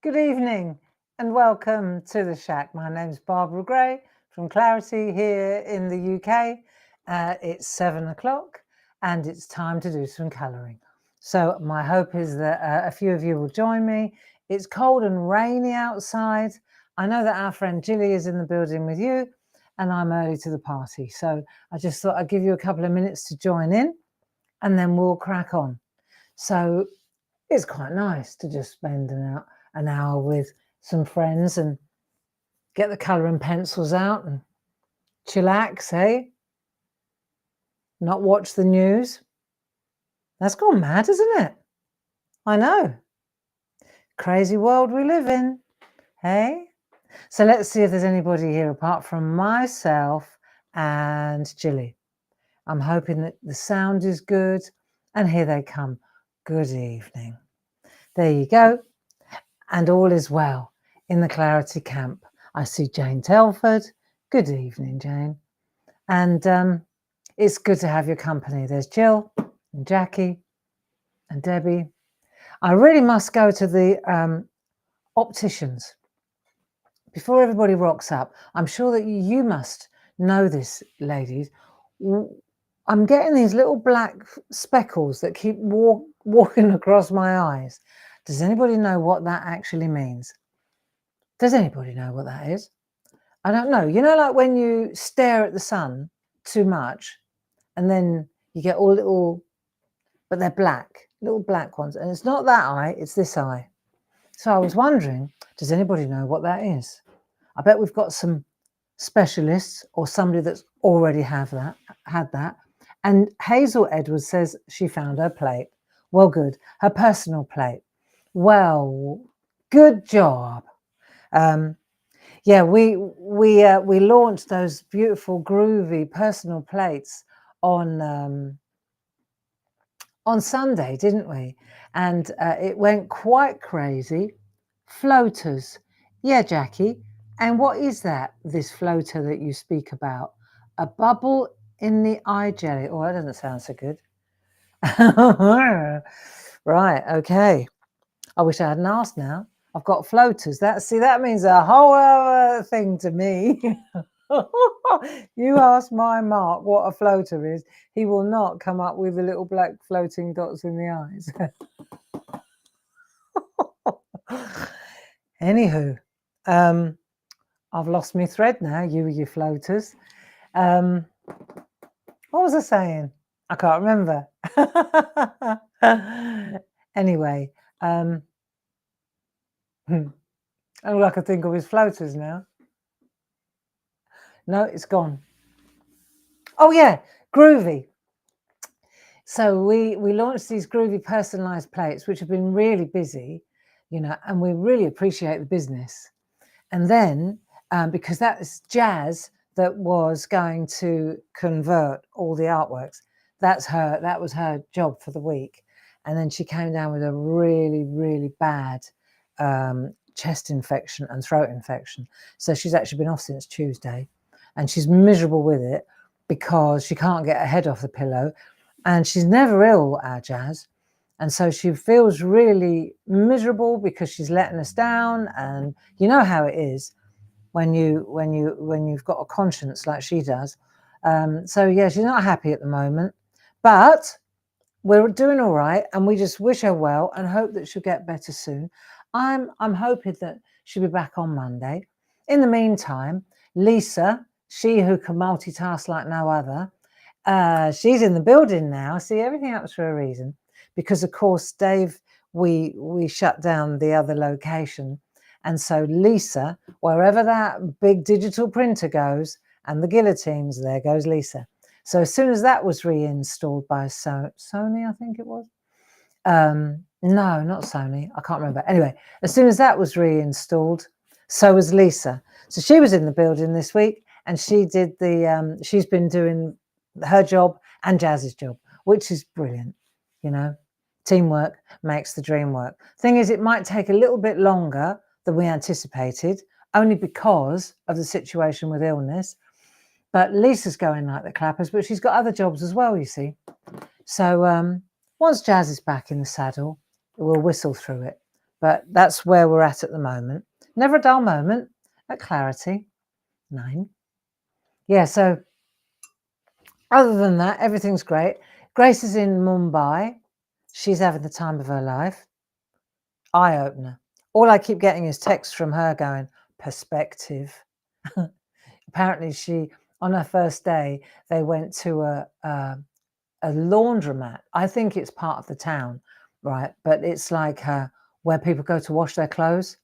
Good evening and welcome to the SHAC. My name's Barbara Gray from Clarity here in the UK. It's 7 o'clock and it's time to do some colouring. So my hope is that a few of you will join me. It's cold and rainy outside. I know that our friend Gilly is in the building with you and I'm early to the party. So I just thought I'd give you a couple of minutes to join in and then we'll crack on. So it's quite nice to just spend an hour with some friends and get the colouring pencils out and chillax, eh? Not watch the news. That's gone mad, isn't it? I know. Crazy world we live in, hey? So let's see if there's anybody here apart from myself and Gilly. I'm hoping that the sound is good. And here they come. Good evening. There you go. And all is well in the Clarity camp. I see Jane Telford. Good evening, Jane. And it's good to have your company. There's Jill and Jackie and Debbie. I really must go to the opticians before everybody rocks up. I'm sure that you must know this, ladies. I'm getting these little black speckles that keep walking across my eyes. Does anybody know what that actually means? Does anybody know what that is? I don't know. You know, like when you stare at the sun too much and then you get all little, but they're black, little black ones. And it's not that eye, it's this eye. So I was wondering, does anybody know what that is? I bet we've got some specialists or somebody that's already had that. And Hazel Edwards says she found her plate. Well, good. Her personal plate. Well, good job. Yeah, we launched those beautiful, groovy personal plates on Sunday, didn't we? And it went quite crazy. Floaters. Yeah, Jackie. And what is that, this floater that you speak about? A bubble in the eye jelly. Oh, that doesn't sound so good. Right, okay. I wish I hadn't asked now. I've got floaters. That means a whole other thing to me. You ask my Mark what a floater is, he will not come up with the little black floating dots in the eyes. Anywho, I've lost my thread now, you floaters. What was I saying? I can't remember. Anyway, all I can think of is floaters now. No, it's gone. Oh yeah, groovy. So we launched these groovy personalized plates, which have been really busy, you know, and we really appreciate the business. And then because that's Jazz that was going to convert all the artworks, that was her job for the week. And then she came down with a really, really bad chest infection and throat infection. So she's actually been off since Tuesday and she's miserable with it because she can't get her head off the pillow and she's never ill, our Jazz. And so she feels really miserable because she's letting us down. And you know how it is when you've got a conscience like she does. So yeah, she's not happy at the moment, but we're doing all right, and we just wish her well and hope that she'll get better soon. I'm hoping that she'll be back on Monday. In the meantime, Lisa, she who can multitask like no other, she's in the building now. See, everything happens for a reason, because of course, Dave, we shut down the other location, and so Lisa, wherever that big digital printer goes and the guillotines, there goes Lisa. So as soon as that was reinstalled by Sony, I think it was. No, not Sony. I can't remember. Anyway, as soon as that was reinstalled, so was Lisa. So she was in the building this week, and she did the. She's been doing her job and Jazz's job, which is brilliant. You know, teamwork makes the dream work. Thing is, it might take a little bit longer than we anticipated, only because of the situation with illness. But Lisa's going like the clappers, but she's got other jobs as well, you see. So once Jazz is back in the saddle, we'll whistle through it. but that's where we're at the moment. Never a dull moment at Clarity. 9. Yeah, so other than that, everything's great. Grace is in Mumbai. She's having the time of her life. Eye opener. All I keep getting is texts from her going, perspective. Apparently she, on her first day, they went to a laundromat. I think it's part of the town, right? But it's like where people go to wash their clothes.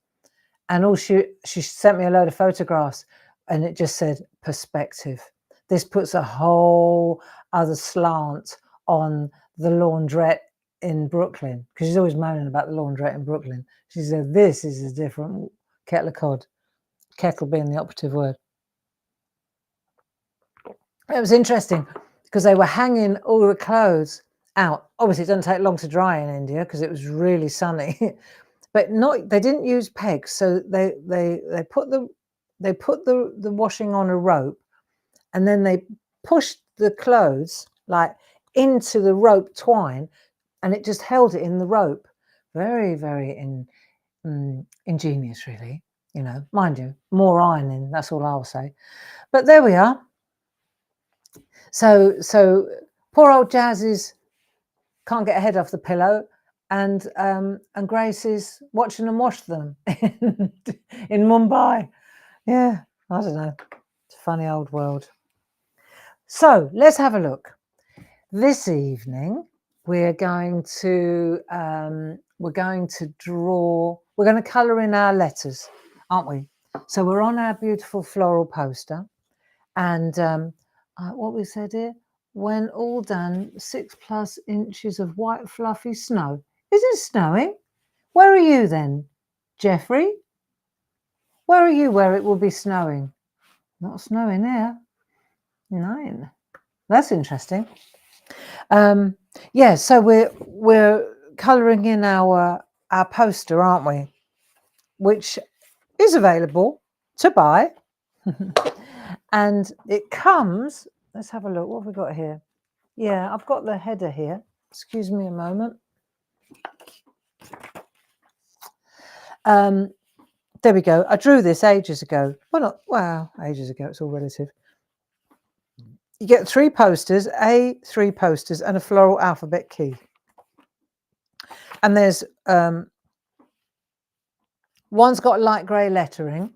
And all she sent me a load of photographs, and it just said perspective. This puts a whole other slant on the laundrette in Brooklyn, because she's always moaning about the laundrette in Brooklyn. She said, this is a different kettle of cod, kettle being the operative word. It was interesting because they were hanging all the clothes out. Obviously, it doesn't take long to dry in India because it was really sunny, but they didn't use pegs. So they put the washing on a rope, and then they pushed the clothes like into the rope twine, and it just held it in the rope. Very, very ingenious, really. You know, mind you, more ironing. That's all I'll say. But there we are. So poor old Jazz can't get her head off the pillow, and Grace is watching them wash them in Mumbai. Yeah, I don't know. It's a funny old world. So let's have a look. This evening we're going to draw. We're going to colour in our letters, aren't we? So we're on our beautiful floral poster, and what we said here. When all done, 6+ inches of white fluffy snow. Is it snowing? Where are you then, Jeffrey? Where are you where it will be snowing? Not snowing here. 9. That's interesting. Yeah, so we're colouring in our poster, aren't we? Which is available to buy. And it comes, let's have a look, what have we got here? Yeah, I've got the header here. Excuse me a moment. There we go. I drew this ages ago. Well, ages ago. It's all relative. You get 3 posters, 3 posters, and a floral alphabet key. And there's one's got light grey lettering,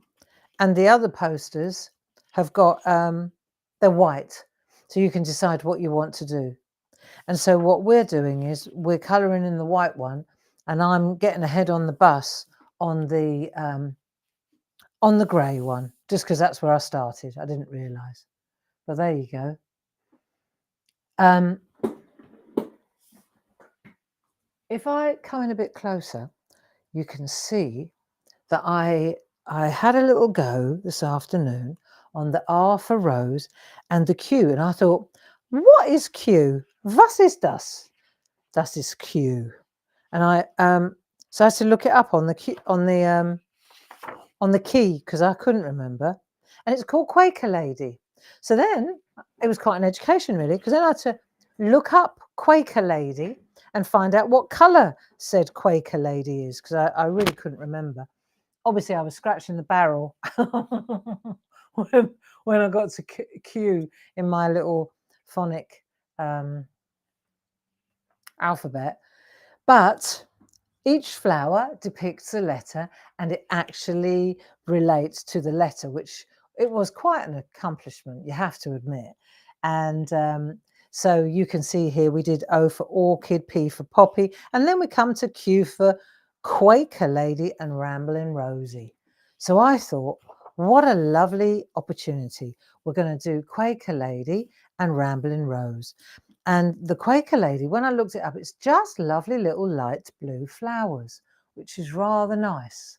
and the other posters have got they're white, so you can decide what you want to do. And so what we're doing is we're colouring in the white one, and I'm getting ahead on the bus on the grey one, just because that's where I started. I didn't realise, but there you go. If I come in a bit closer, you can see that I had a little go this afternoon on the R for Rose and the Q, and I thought, what is Q? Was ist das? Das ist Q. And I so I had to look it up on the key because I couldn't remember, and it's called Quaker Lady. So then it was quite an education, really, because then I had to look up Quaker Lady and find out what colour said Quaker Lady is, because I really couldn't remember. Obviously, I was scratching the barrel when I got to Q in my little phonic alphabet. But each flower depicts a letter, and it actually relates to the letter, which it was quite an accomplishment, you have to admit. And so you can see here we did O for orchid, P for poppy, and then we come to Q for Quaker Lady and Rambling Rosie. So I thought, what a lovely opportunity. We're going to do Quaker Lady and Rambling Rose. And the Quaker Lady, when I looked it up, it's just lovely little light blue flowers, which is rather nice.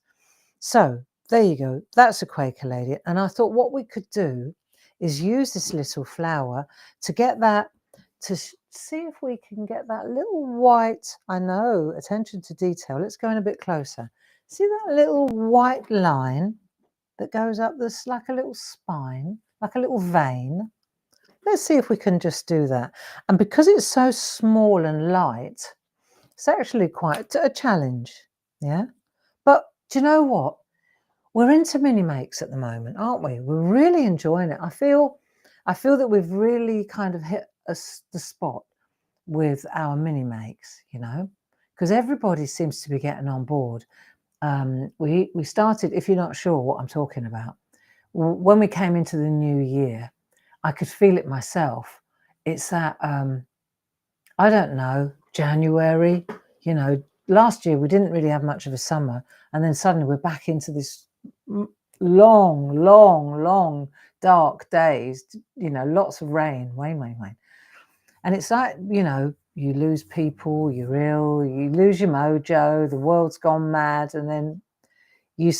So there you go. That's a Quaker Lady. And I thought what we could do is use this little flower to get that, to see if we can get that little white, I know, attention to detail. Let's go in a bit closer. See that little white line that goes up this, like a little spine, like a little vein? Let's see if we can just do that. And because it's so small and light, it's actually quite a challenge. Yeah. Do you know what? We're into mini makes at the moment, aren't we? We're really enjoying it. I feel that we've really kind of hit the spot with our mini makes, you know, because everybody seems to be getting on board. We started, if you're not sure what I'm talking about, when we came into the new year, I could feel it myself. It's that, I don't know, January, you know, last year we didn't really have much of a summer, and then suddenly we're back into this long, dark days, you know, lots of rain. And it's like, you know, you lose people, you're ill, you lose your mojo, the world's gone mad, and then you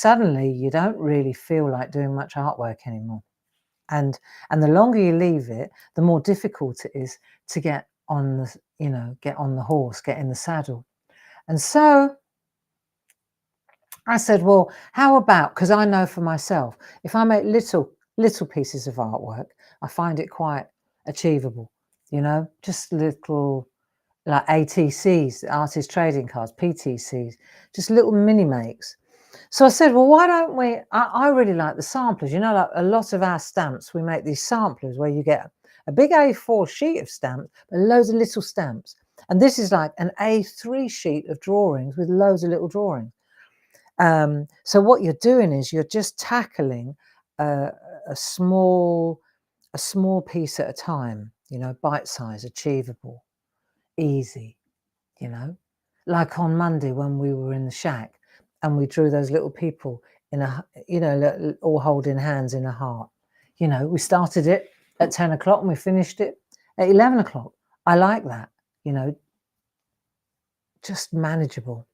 don't really feel like doing much artwork anymore. And the longer you leave it, the more difficult it is to get on the, you know, get on the horse, get in the saddle. And so I said, well, how about, because I know for myself, if I make little pieces of artwork, I find it quite achievable, you know, just little, like ATCs, artist trading cards, PTCs, just little mini makes. So I said, well, why don't we, I really like the samplers. You know, like a lot of our stamps, we make these samplers where you get a big A4 sheet of stamps, but loads of little stamps. And this is like an A3 sheet of drawings with loads of little drawings. So what you're doing is you're just tackling a small piece at a time, you know, bite size, achievable, easy, you know. Like on Monday when we were in the SHAC and we drew those little people in a, you know, all holding hands in a heart. You know, we started it at 10 o'clock and we finished it at 11 o'clock. I like that, you know, just manageable.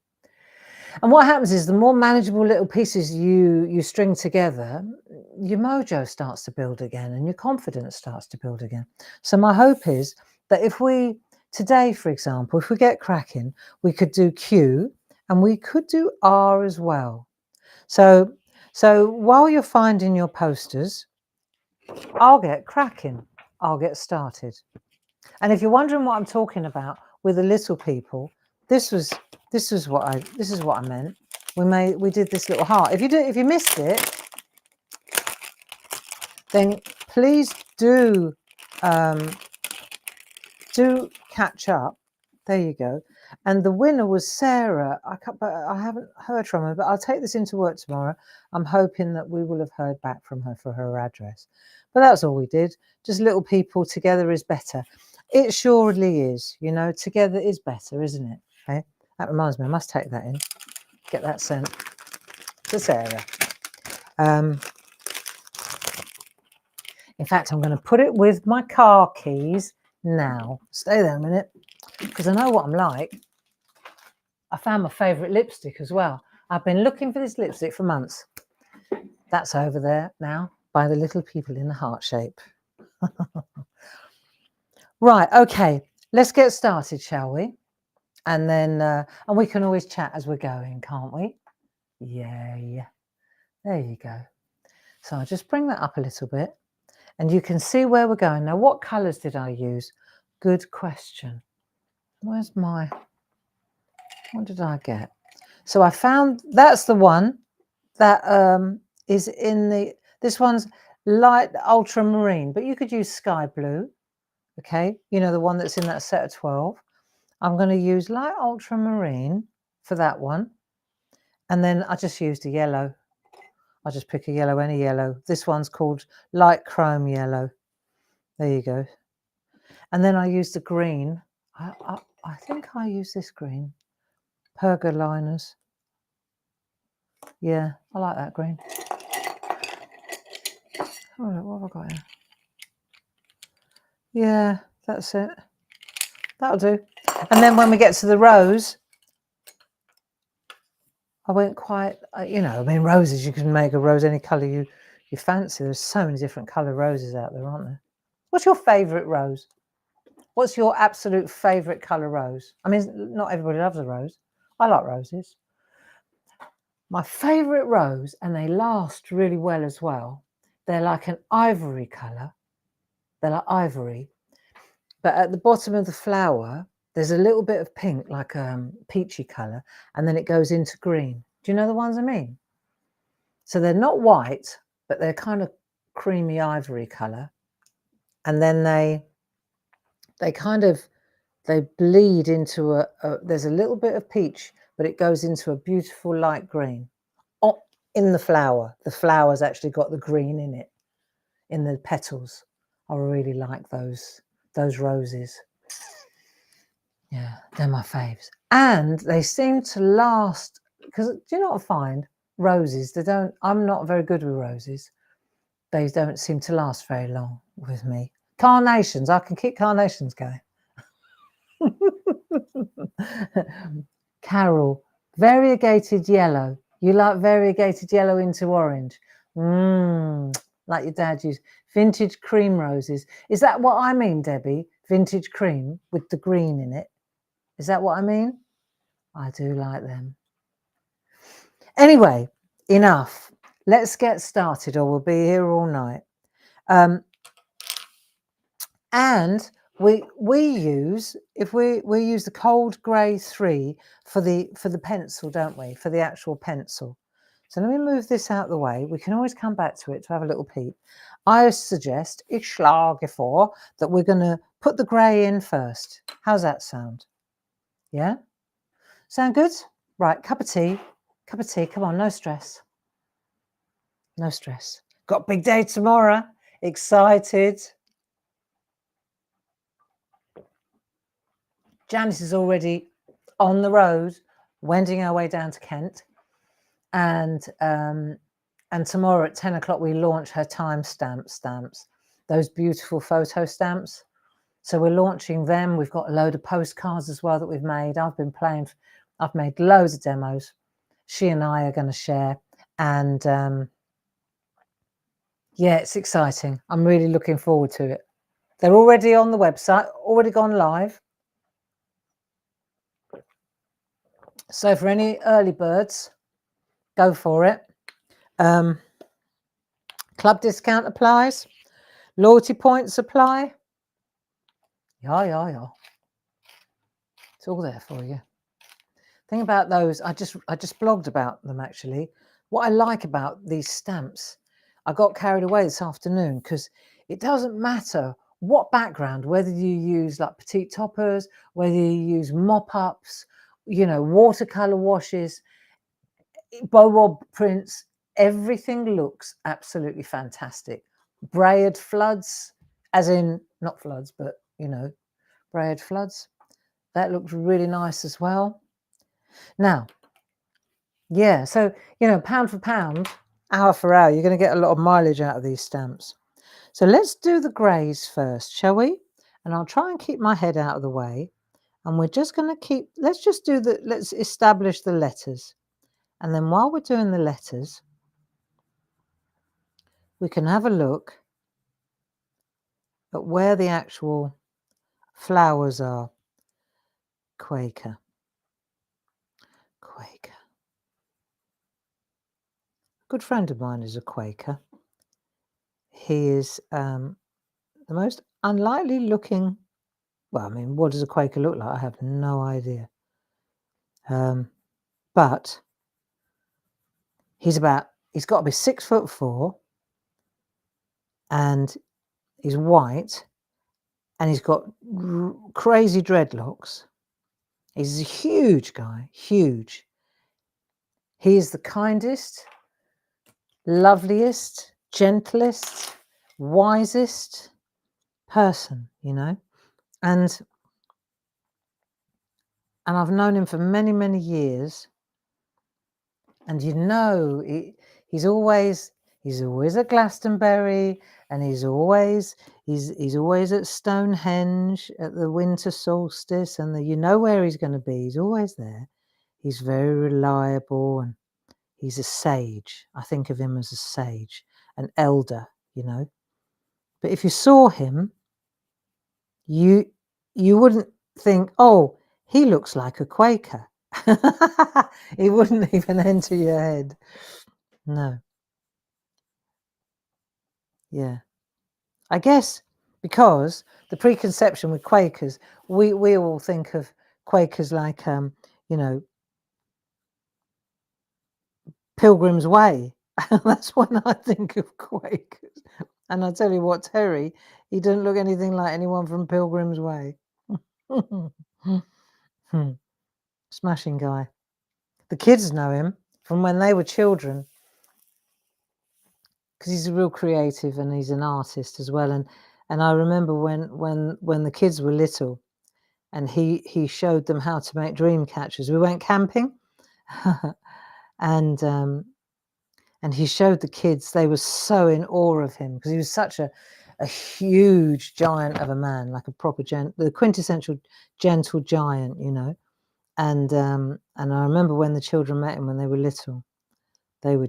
And what happens is the more manageable little pieces you string together, your mojo starts to build again and your confidence starts to build again. So my hope is that if we, today, for example, if we get cracking, we could do Q and we could do R as well. So while you're finding your posters, I'll get cracking. I'll get started. And if you're wondering what I'm talking about with the little people, this is what I meant. We did this little heart. If you missed it, then please do catch up. There you go. And the winner was Sarah. I haven't heard from her, but I'll take this into work tomorrow. I'm hoping that we will have heard back from her for her address. But that's all we did. Just little people, together is better. It surely is. You know, together is better, isn't it? Okay. That reminds me, I must take that in. Get that sent to Sarah. In fact, I'm going to put it with my car keys now. Stay there a minute, because I know what I'm like. I found my favourite lipstick as well. I've been looking for this lipstick for months. That's over there now by the little people in the heart shape. Right, okay, let's get started, shall we? And then, and we can always chat as we're going, can't we? Yeah. There you go. So I'll just bring that up a little bit and you can see where we're going. Now, what colours did I use? Good question. Where's my, what did I get? So I found, that's the one that is in the, this one's light ultramarine, but you could use sky blue. Okay, you know, the one that's in that set of 12. I'm going to use light ultramarine for that one. And then I just used a yellow. I'll just pick a yellow, any yellow. This one's called light chrome yellow. There you go. And then I used the green. I think I used this green. Pergoliners. Yeah, I like that green. Oh, what have I got here? Yeah, that's it. That'll do. And then when we get to the rose, I went quite, you know, I mean, roses, you can make a rose any colour you fancy. There's so many different colour roses out there, aren't there? What's your favourite rose? What's your absolute favourite colour rose? I mean, not everybody loves a rose. I like roses. My favourite rose, and they last really well as well, they're like an ivory colour. They're like ivory. But at the bottom of the flower, there's a little bit of pink, like a peachy colour, and then it goes into green. Do you know the ones I mean? So they're not white, but they're kind of creamy ivory colour. And then they bleed into there's a little bit of peach, but it goes into a beautiful light green. Oh, in the flower. The flower's actually got the green in it, in the petals. I really like those roses. Yeah, they're my faves. And they seem to last, because do you know what I find? Roses, I'm not very good with roses. They don't seem to last very long with me. Carnations, I can keep carnations going. Carol, variegated yellow. You like variegated yellow into orange. Like your dad used. Vintage cream roses. Is that what I mean, Debbie? Vintage cream with the green in it. Is that what I mean? I do like them. Anyway, enough. Let's get started or we'll be here all night. And we use, if we use the cold grey 3 for the pencil, don't we? For the actual pencil. So let me move this out of the way. We can always come back to it to have a little peep. I suggest, ich schlage vor, that we're going to put the grey in first. How's that sound? Yeah? Sound good? Right, cup of tea. Cup of tea. Come on, no stress. No stress. Got a big day tomorrow. Excited. Janice is already on the road, wending her way down to Kent. And tomorrow at 10 o'clock, we launch her timestamp stamps, those beautiful photo stamps. So we're launching them. We've got a load of postcards as well that we've made. I've made loads of demos. She and I are going to share. And yeah, it's exciting. I'm really looking forward to it. They're already on the website, already gone live. So for any early birds, go for it. Club discount applies. Loyalty points apply. Yeah. It's all there for you. Thing about those, I just blogged about them actually. What I like about these stamps, I got carried away this afternoon because it doesn't matter what background, whether you use like petite toppers, whether you use mop-ups, watercolor washes, bob prints, everything looks absolutely fantastic. Braid floods, as in not floods, but braid floods. That looks really nice as well. Now, yeah, so pound for pound, hour for hour, you're going to get a lot of mileage out of these stamps. So let's do the greys first, shall we? And I'll try and keep my head out of the way. And we're just going to let's establish the letters. And then while we're doing the letters, we can have a look at where the actual flowers are. Quaker. A good friend of mine is a Quaker. He is the most unlikely looking. Well, I mean, what does a Quaker look like? I have no idea. But he's got to be 6'4", and he's white, and he's got crazy dreadlocks. He's a huge guy, huge. He is the kindest, loveliest, gentlest, wisest person, and I've known him for many, many years. And he's always at Glastonbury, and he's always at Stonehenge at the winter solstice, and you know where he's going to be. He's always there. He's very reliable, and he's a sage. I think of him as a sage, an elder, But if you saw him, you wouldn't think, oh, he looks like a Quaker. It wouldn't even enter your head. No. Yeah. I guess because the preconception with Quakers, we all think of Quakers like, Pilgrim's Way. That's when I think of Quakers. And I tell you what, Terry, he doesn't look anything like anyone from Pilgrim's Way. Smashing guy. The kids know him from when they were children, because he's a real creative and he's an artist as well. And I remember when the kids were little, and he showed them how to make dream catchers. We went camping, and he showed the kids. They were so in awe of him because he was such a huge giant of a man, like a proper the quintessential gentle giant, you know. And I remember when the children met him when they were little, they were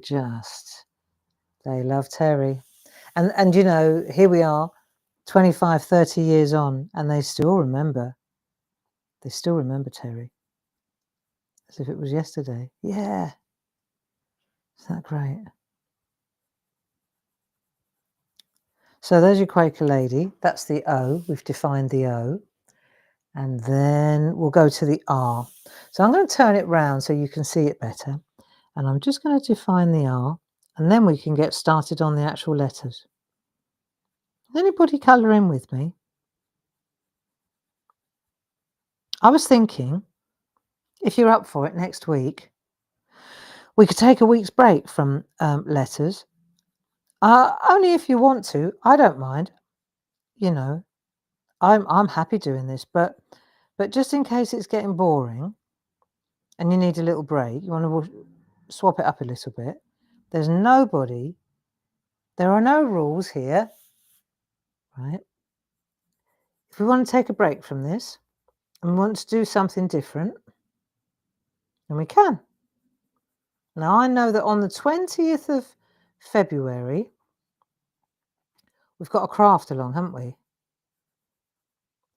they loved Terry. And you know, here we are, 25, 30 years on, and they still remember Terry as if it was yesterday. Yeah. Isn't that great? So there's your Quaker lady. That's the O. We've defined the O. And then we'll go to the R. So I'm going to turn it round so you can see it better. And I'm just going to define the R. And then we can get started on the actual letters. Anybody colour in with me? I was thinking, if you're up for it next week, we could take a week's break from letters. Only if you want to. I don't mind. You know, I'm happy doing this, but just in case it's getting boring and you need a little break, you want to swap it up a little bit. There are no rules here, right? If we want to take a break from this and we want to do something different, then we can. Now, I know that on the 20th of February, we've got a craft along, haven't we?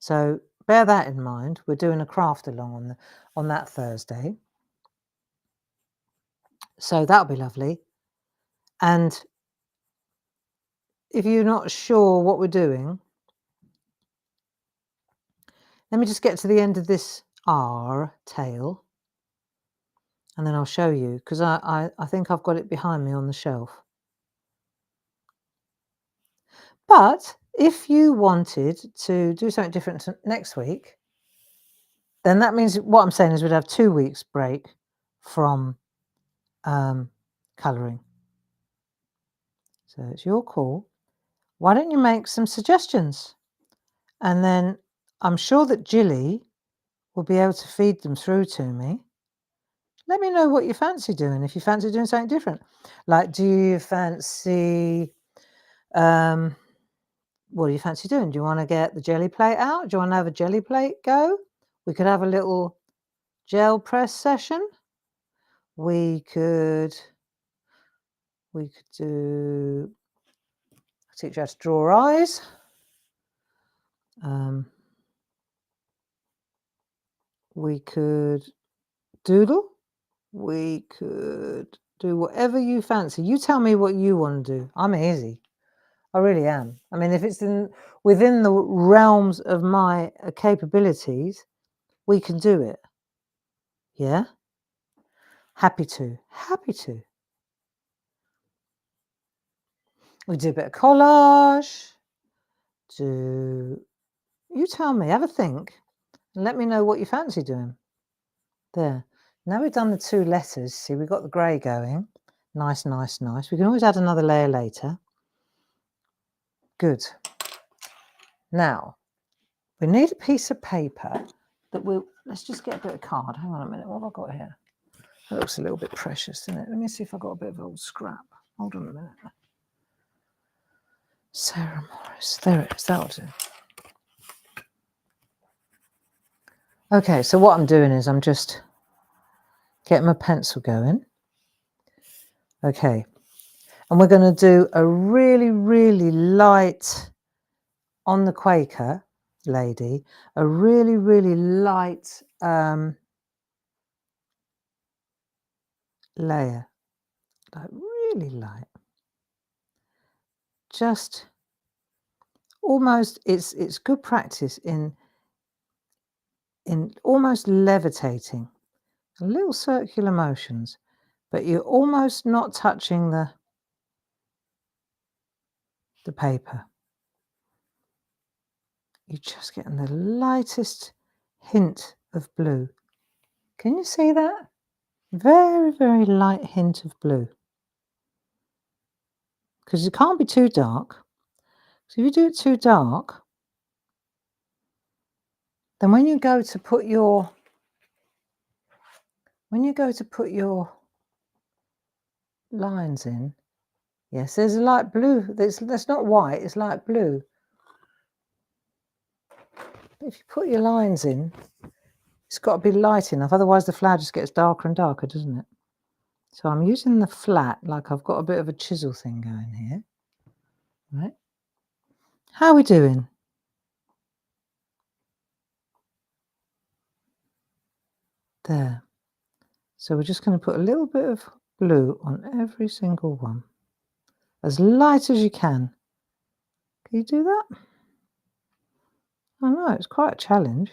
So bear that in mind. We're doing a craft along on that Thursday. So that'll be lovely. And if you're not sure what we're doing, let me just get to the end of this R tail, and then I'll show you, because I think I've got it behind me on the shelf. But if you wanted to do something different next week, then that means what I'm saying is we'd have 2 weeks break from colouring. So it's your call. Why don't you make some suggestions? And then I'm sure that Jilly will be able to feed them through to me. Let me know what you fancy doing, if you fancy doing something different. Like, do you fancy, what do you fancy doing? Do you want to get the jelly plate out? Do you want to have a jelly plate go? We could have a little gel press session. We could do, teach you how to draw eyes. We could doodle. We could do whatever you fancy. You tell me what you want to do. I'm easy. I really am. I mean, if it's within the realms of my capabilities, we can do it. Yeah? Happy to. Happy to. We do a bit of collage. You tell me. Have a think. And let me know what you fancy doing. There. Now we've done the 2 letters. See, we've got the grey going. Nice, nice, nice. We can always add another layer later. Good. Now, we need a piece of paper that let's just get a bit of card. Hang on a minute. What have I got here? That looks a little bit precious, doesn't it? Let me see if I've got a bit of old scrap. Hold on a minute. Sarah Morris. There it is. That'll do. Okay, so what I'm doing is I'm just getting my pencil going. Okay. And we're going to do a really, really light, on the Quaker lady, a really, really light layer. Like really light. Just almost, it's good practice in almost levitating, little circular motions, but you're almost not touching the paper. You're just getting the lightest hint of blue. Can you see that? Very, very light hint of blue. Because it can't be too dark. So if you do it too dark, then when you go to put your lines in, yes, there's a light blue. That's not white, it's light blue. If you put your lines in, it's got to be light enough, otherwise the flower just gets darker and darker, doesn't it? So I'm using the flat, like I've got a bit of a chisel thing going here. Right? How are we doing? There. So we're just going to put a little bit of blue on every single one. As light as you can. Can you do that? I know, it's quite a challenge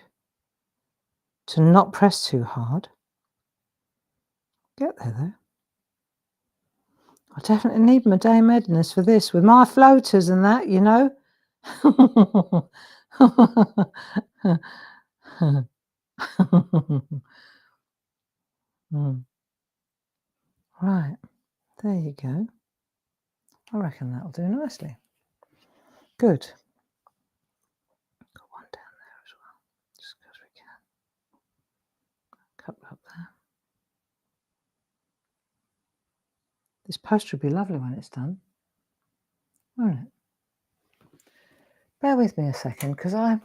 to not press too hard. Get there though. I definitely need my Dame Edna's for this, with my floaters and that, you know. Right, there you go. I reckon that'll do nicely. Good. Got one down there as well, just because we can. A couple up there. This poster will be lovely when it's done, won't it? Bear with me a second, because I'm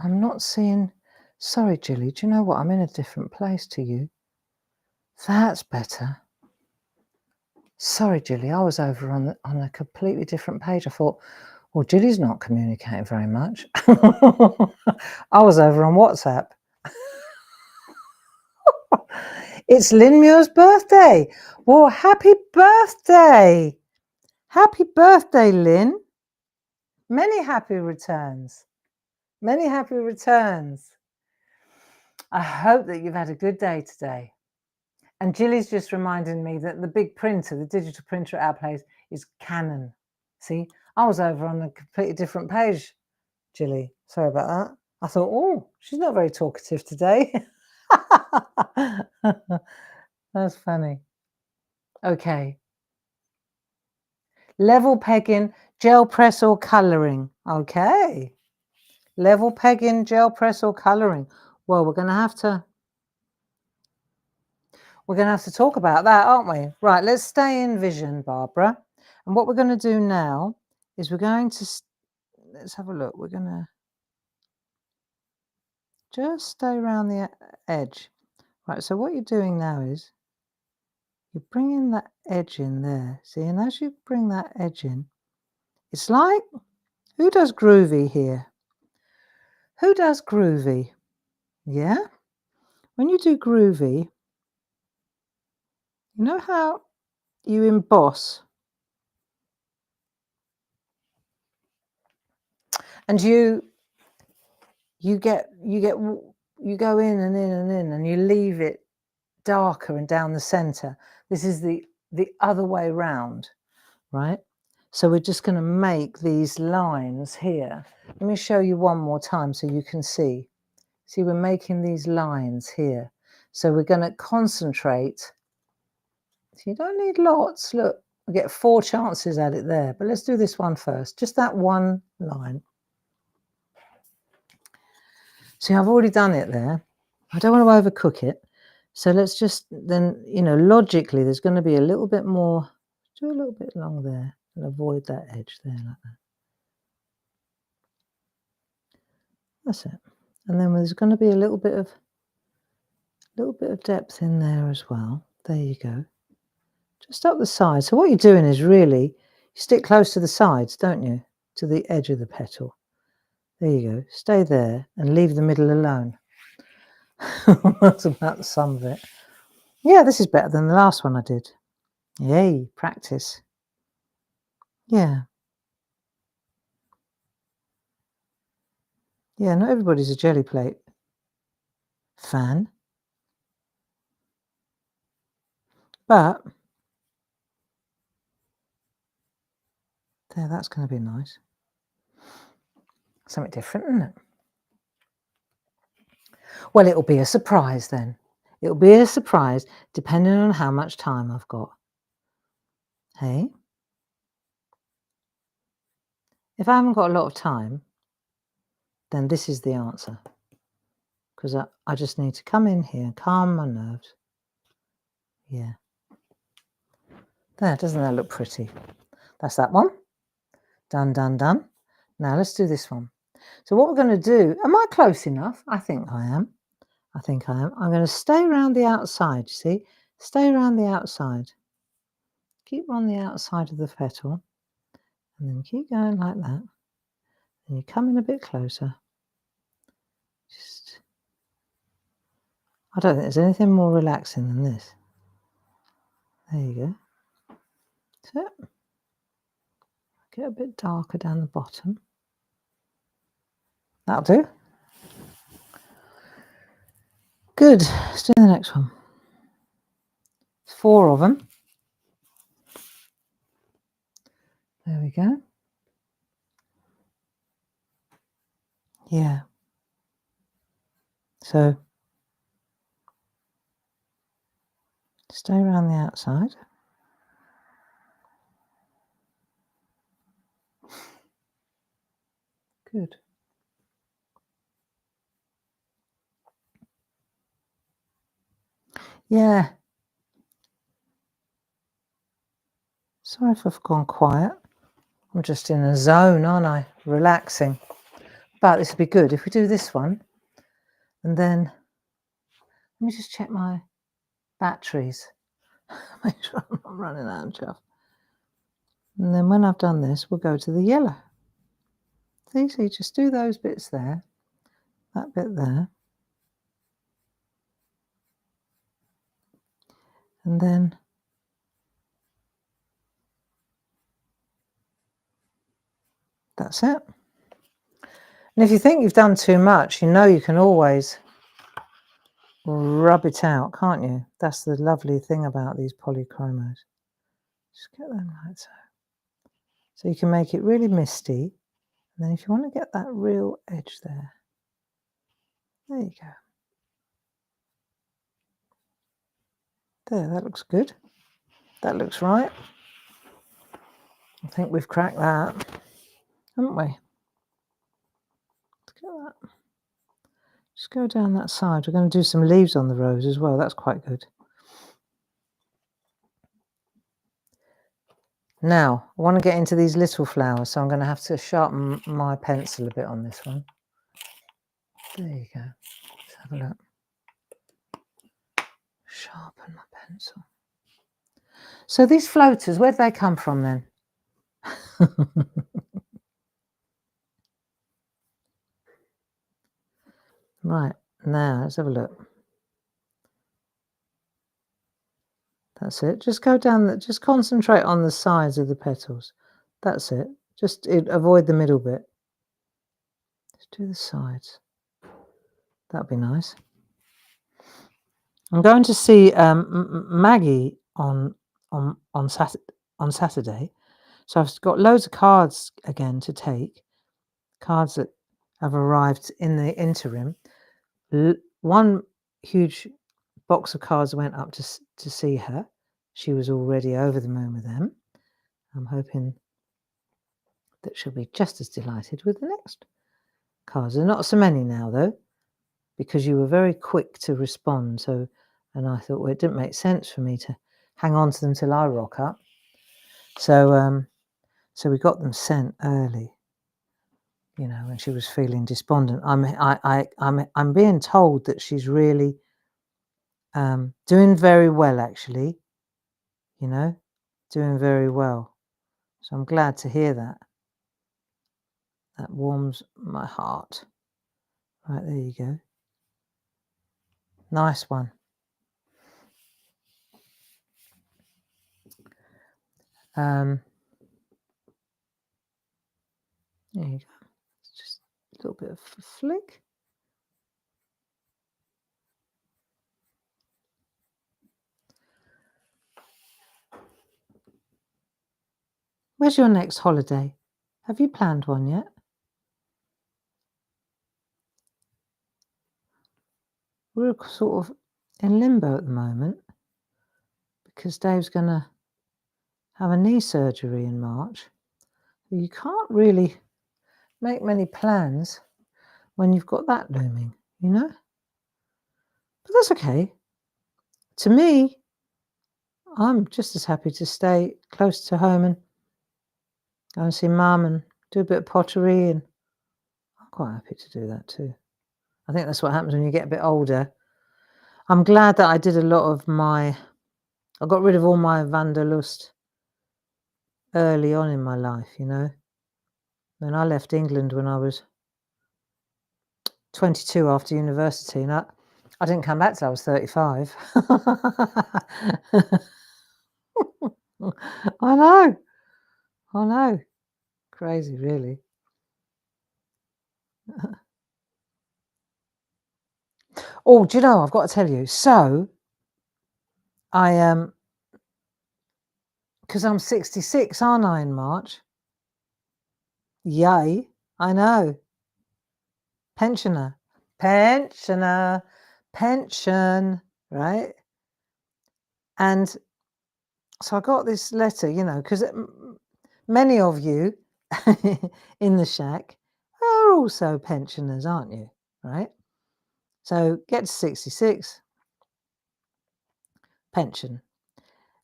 not seeing. Sorry, Jilly. Do you know what? I'm in a different place to you. That's better. Sorry, Jilly. I was over on a completely different page. I thought, well, Jilly's not communicating very much. I was over on WhatsApp. It's Lynn Muir's birthday. Well, happy birthday. Happy birthday, Lynn. Many happy returns. Many happy returns. I hope that you've had a good day today. And Jilly's just reminding me that the big printer, the digital printer at our place, is Canon. See, I was over on a completely different page, Jilly. Sorry about that. I thought, oh, she's not very talkative today. That's funny. Okay. Level pegging, gel press or colouring. Okay. Level pegging, gel press or colouring. Well, we're going to have to talk about that, aren't we? Right, let's stay in vision, Barbara. And what we're going to do now is we're going to, let's have a look. We're going to just stay around the edge. Right, so what you're doing now is you're bringing that edge in there. See, and as you bring that edge in, it's like, who does groovy here? Who does groovy? Yeah? When you do groovy, you know how you emboss and you go in and in and in and you leave it darker and down the center. This is the other way round, right? So we're just going to make these lines here. Let me show you one more time so you can see. See, we're making these lines here. So we're going to concentrate. So you don't need lots. Look, we get 4 chances at it there. But let's do this one first. Just that one line. See, I've already done it there. I don't want to overcook it. So let's just then, you know, logically, there's going to be a little bit more. Do a little bit along there and avoid that edge there like that. That's it. And then there's going to be a little bit of depth in there as well. There you go. Just up the side. So what you're doing is really, you stick close to the sides, don't you? To the edge of the petal. There you go. Stay there and leave the middle alone. That's about the sum of it. Yeah, this is better than the last one I did. Yay, practice. Yeah. Yeah, not everybody's a jelly plate fan. But There, that's going to be nice. Something different, isn't it? Well, it'll be a surprise then. It'll be a surprise depending on how much time I've got. Hey? If I haven't got a lot of time, then this is the answer. Because I just need to come in here and calm my nerves. Yeah. There, doesn't that look pretty? That's that one. Done, done, done. Now let's do this one. So what we're going to do, am I close enough? I think I am. I think I am. I'm going to stay around the outside, see? Stay around the outside. Keep on the outside of the petal. And then keep going like that. And you come in a bit closer. I don't think there's anything more relaxing than this. There you go. So, get a bit darker down the bottom. That'll do. Good. Let's do the next one. 4 of them. There we go. Yeah. So stay around the outside. Good. Yeah. Sorry if I've gone quiet. I'm just in a zone, aren't I? Relaxing. But this would be good if we do this one. And then let me just check my batteries. Make sure I'm not running out of stuff. And then when I've done this, we'll go to the yellow. See, so you just do those bits there, that bit there. And then that's it. And if you think you've done too much, you know you can always rub it out, can't you? That's the lovely thing about these polychromos. Just get them like so. So you can make it really misty. And then if you want to get that real edge there, there you go. There, that looks good. That looks right. I think we've cracked that, haven't we? Look at that. Just go down that side. We're going to do some leaves on the rose as well. That's quite good. Now, I want to get into these little flowers, so I'm going to have to sharpen my pencil a bit on this one. There you go. Let's have a look. Sharpen my pencil. So these floaters, where do they come from then? Right, now let's have a look. That's it. Just go down, just concentrate on the sides of the petals. That's it. Just avoid the middle bit. Just do the sides. That'd be nice. I'm going to see Maggie on Saturday. So I've got loads of cards again to take. Cards that have arrived in the interim. One huge box of cards went up to see her. She was already over the moon with them. I'm hoping that she'll be just as delighted with the next cards. There are not so many now, though, because you were very quick to respond. So, and I thought, well, it didn't make sense for me to hang on to them till I rock up. So, so we got them sent early. You know, when she was feeling despondent. I'm being told that she's really doing very well, actually. You know, doing very well. So I'm glad to hear that. That warms my heart. Right, there you go. Nice one. There you go. It's just a little bit of a flick. Where's your next holiday? Have you planned one yet? We're sort of in limbo at the moment because Dave's going to have a knee surgery in March. You can't really make many plans when you've got that looming, you know? But that's okay. To me, I'm just as happy to stay close to home and go and see Mum and do a bit of pottery, and I'm quite happy to do that too. I think that's what happens when you get a bit older. I'm glad that I did a lot of I got rid of all my wanderlust early on in my life, you know. When I left England when I was 22 after university, and I didn't come back till I was 35. I know. Crazy, really. Oh, do you know, I've got to tell you. So, because I'm 66, aren't I, in March? Yay, I know. Pension, right? And so I got this letter, you know, because many of you in the shack are also pensioners, aren't you? Right? So get to 66, pension.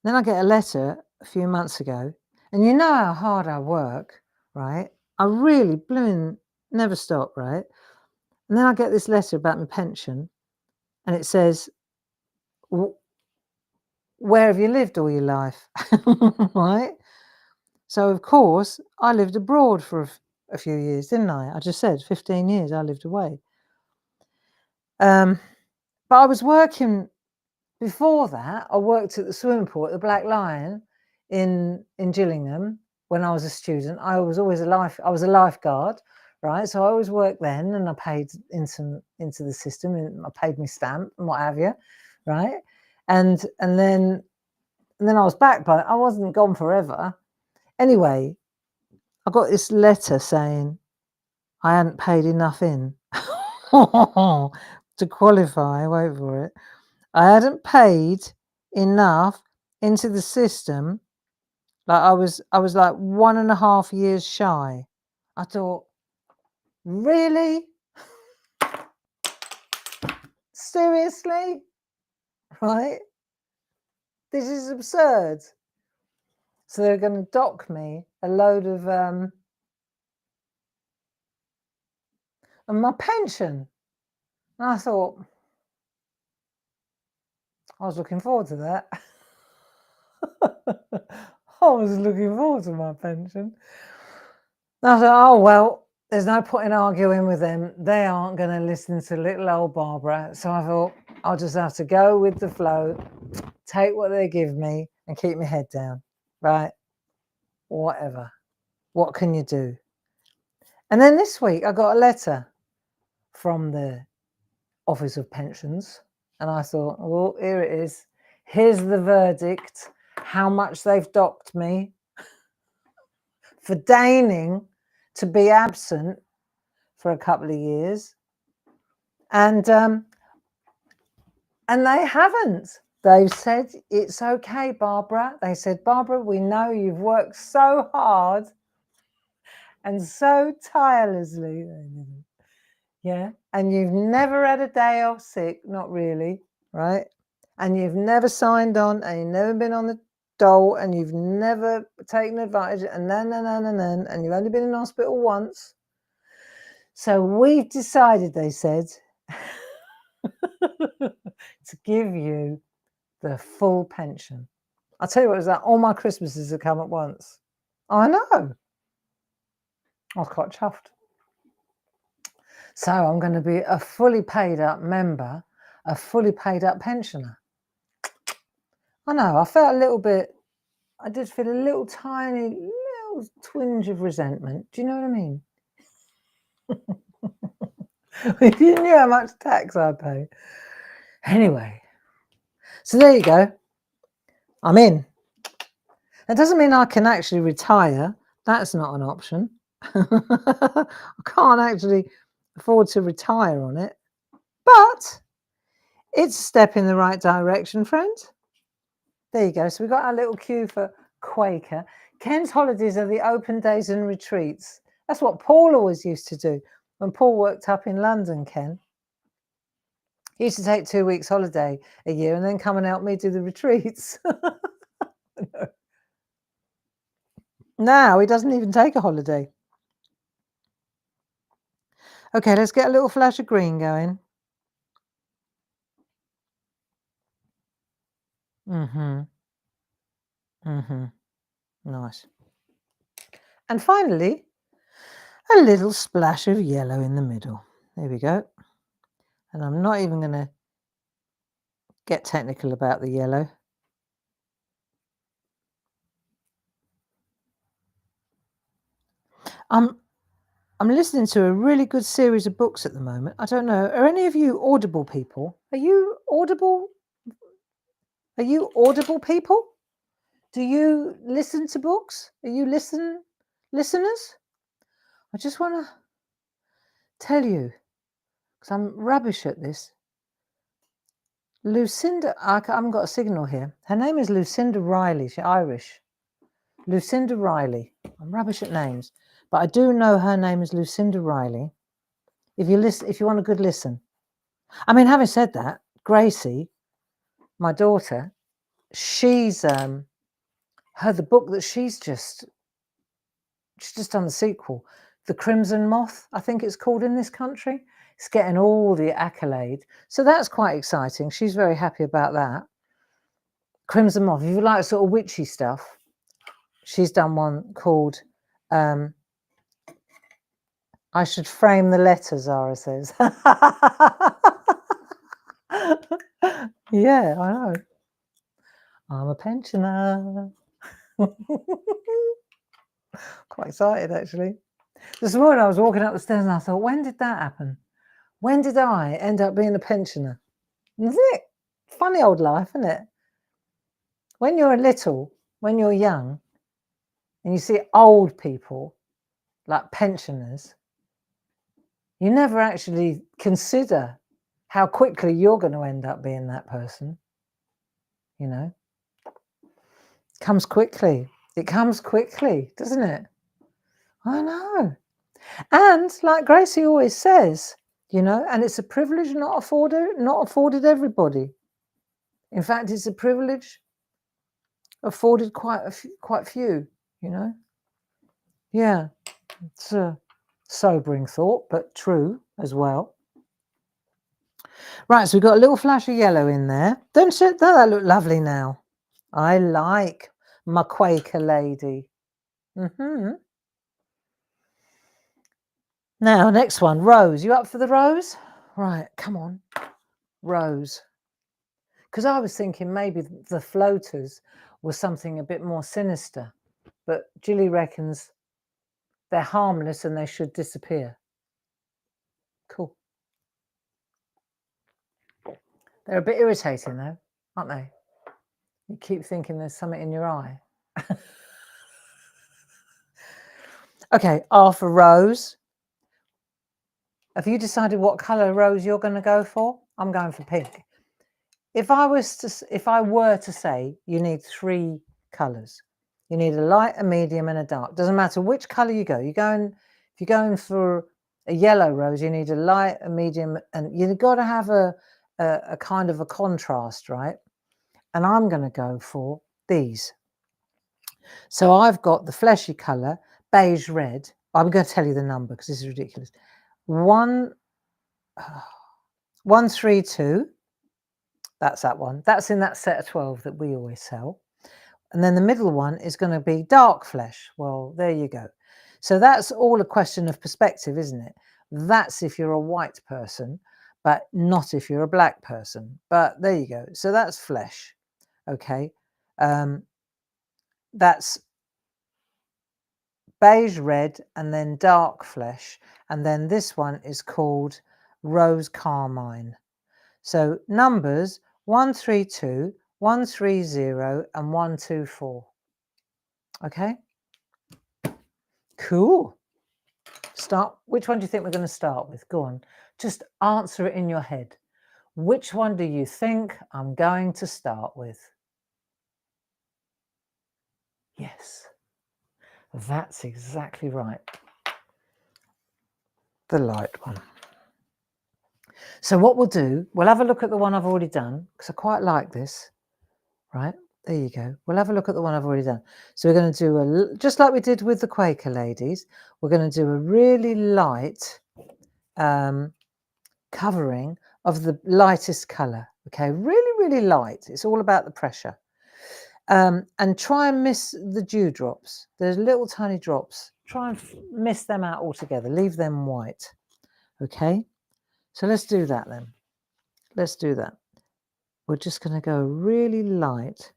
Then I get a letter a few months ago, and you know how hard I work, right? I really never stop, right? And then I get this letter about my pension, and it says, where have you lived all your life? Right? So, of course, I lived abroad for a few years, didn't I? I just said 15 years I lived away. But I was working before that. I worked at the swimming pool at the Black Lion in Gillingham when I was a student. I was always I was a lifeguard, right? So I always worked then, and I paid into the system, and I paid my stamp and what have you, right? And then I was back, but I wasn't gone forever. Anyway, I got this letter saying I hadn't paid enough in to qualify. Wait for it. I hadn't paid enough into the system. Like I was like 1.5 years shy. I thought, really? Seriously? Right? This is absurd. So they're going to dock me a load of my pension. And I thought, I was looking forward to that. I was looking forward to my pension. And I thought, oh, well, there's no point in arguing with them. They aren't going to listen to little old Barbara. So I thought, I'll just have to go with the flow, take what they give me and keep my head down, right? Whatever. What can you do? And then this week I got a letter from the Office of Pensions, and I thought, well, here it is. Here's the verdict, how much they've docked me for deigning to be absent for a couple of years. And they haven't. They've said, it's okay, Barbara. They said, Barbara, we know you've worked so hard and so tirelessly. Yeah. And you've never had a day off sick, not really, right? And you've never signed on, and you've never been on the dole, and you've never taken advantage, and and you've only been in hospital once. So we've decided, they said, to give you the full pension. I'll tell you what, it was like all my Christmases have come at once. I know. I was quite chuffed. So I'm going to be a fully paid up member, a fully paid up pensioner. I know, I felt a little bit, I did feel a little tiny, little twinge of resentment. Do you know what I mean? If you knew how much tax I pay. Anyway, so there you go. I'm in. That doesn't mean I can actually retire. That's not an option. I can't actually afford to retire on it, but it's a step in the right direction, friends. There you go. So we've got our little cue for Quaker. Ken's holidays are the open days and retreats. That's what Paul always used to do when Paul worked up in London, Ken. He used to take 2 weeks holiday a year and then come and help me do the retreats. Now he doesn't even take a holiday. Okay, let's get a little flash of green going. Nice. And finally, a little splash of yellow in the middle. There we go. And I'm not even going to get technical about the yellow. I'm listening to a really good series of books at the moment. I don't know. Are any of you Audible people? Are you Audible? Are you Audible people? Do you listen to books? Are you listeners? I just want to tell you, because I'm rubbish at this. Lucinda, I haven't got a signal here. Her name is Lucinda Riley. She's Irish. Lucinda Riley. I'm rubbish at names, but I do know her name is Lucinda Riley. If you listen, if you want a good listen. I mean, having said that, Gracie, my daughter, she's the book that she's just done the sequel, The Crimson Moth, I think it's called in this country. It's getting all the accolade, so that's quite exciting. She's very happy about that. Crimson Moth. If you like sort of witchy stuff, she's done one called I Should Frame the Letters, Zara says. Yeah, I know. I'm a pensioner. Quite excited, actually. This morning I was walking up the stairs and I thought, when did that happen? When did I end up being a pensioner? Isn't it? Funny old life, isn't it? When you're when you're young, and you see old people, like pensioners, you never actually consider how quickly you're going to end up being that person. You know, it comes quickly. It comes quickly, doesn't it? I know. And like Gracie always says, you know, and it's a privilege not afforded everybody. In fact, it's a privilege afforded quite few, you know. Yeah, it's a sobering thought, but true as well. Right, so we've got a little flash of yellow in there. Don't that look lovely now? I like my Quaker lady. Now, next one, rose. You up for the rose? Right, come on, rose. Because I was thinking maybe the floaters was something a bit more sinister, but Gilly reckons they're harmless and they should disappear. Cool. They're a bit irritating though, aren't they? You keep thinking there's something in your eye. Okay, R for rose. Have you decided what colour rose you're going to go for? I'm going for pink. If I were to say you need 3 colours, you need a light, a medium, and a dark. Doesn't matter which colour you go. If you're going for a yellow rose, you need a light, a medium, and you've got to have a kind of a contrast, right? And I'm going to go for these. So I've got the fleshy colour, beige red. I'm going to tell you the number because this is ridiculous. 132. That's that one. That's in that set of 12 that we always sell. And then the middle one is going to be dark flesh. Well, there you go. So that's all a question of perspective, isn't it? That's if you're a white person, but not if you're a black person. But there you go. So that's flesh. Okay. That's beige red and then dark flesh. And then this one is called rose carmine. So numbers 132, 130 and 124. Okay, cool. Which one do you think we're going to start with? Go on, just answer it in your head. Which one do you think I'm going to start with? Yes, that's exactly right. The light one. So what we'll do, we'll have a look at the one I've already done, because I quite like this, right? There you go. We'll have a look at the one I've already done. So we're going to do just like we did with the Quaker ladies, we're going to do a really light covering of the lightest colour. Okay, really, really light. It's all about the pressure. And try and miss the dewdrops. There's little tiny drops. Try and miss them out altogether. Leave them white. Okay, so let's do that then. Let's do that. We're just going to go really light,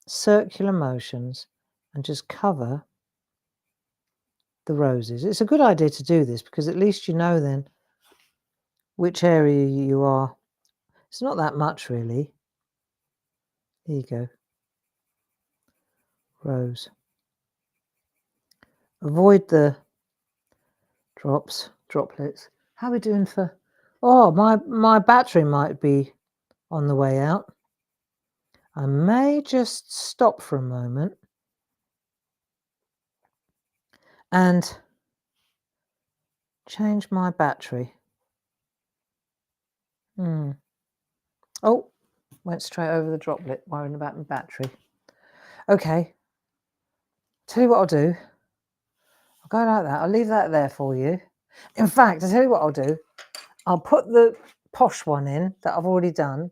circular motions, and just cover the roses. It's a good idea to do this because at least you know then which area you are. It's not that much really. There you go. Rose. Avoid the droplets. How are we doing for... Oh, my battery might be on the way out. I may just stop for a moment and change my battery. Oh, went straight over the droplet, worrying about my battery. Okay, tell you what I'll do. I'll go like that. I'll leave that there for you. In fact, I'll tell you what I'll do. I'll put the posh one in that I've already done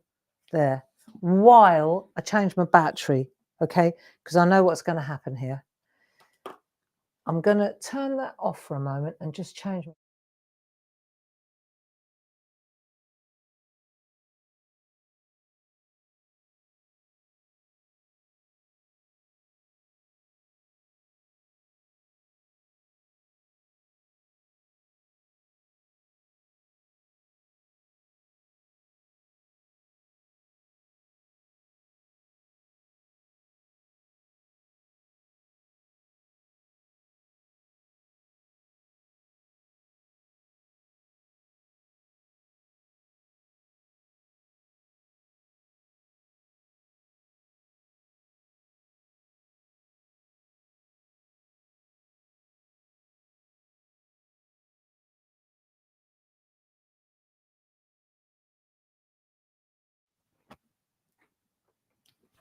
there while I change my battery, okay? Because I know what's going to happen here. I'm going to turn that off for a moment and just change my...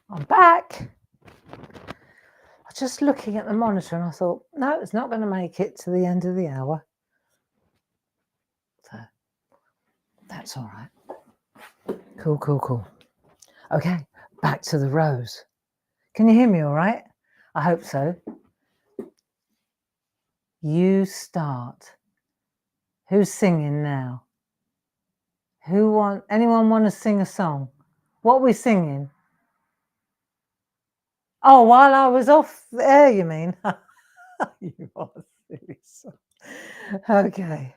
I'm back. I was just looking at the monitor and I thought, no, it's not going to make it to the end of the hour. So that's all right. Cool, cool, cool. Okay, back to the rose. Can you hear me all right? I hope so. You start. Who's singing now? Anyone want to sing a song? What are we singing? Oh, while I was off the air, you mean? You are silly son. Okay.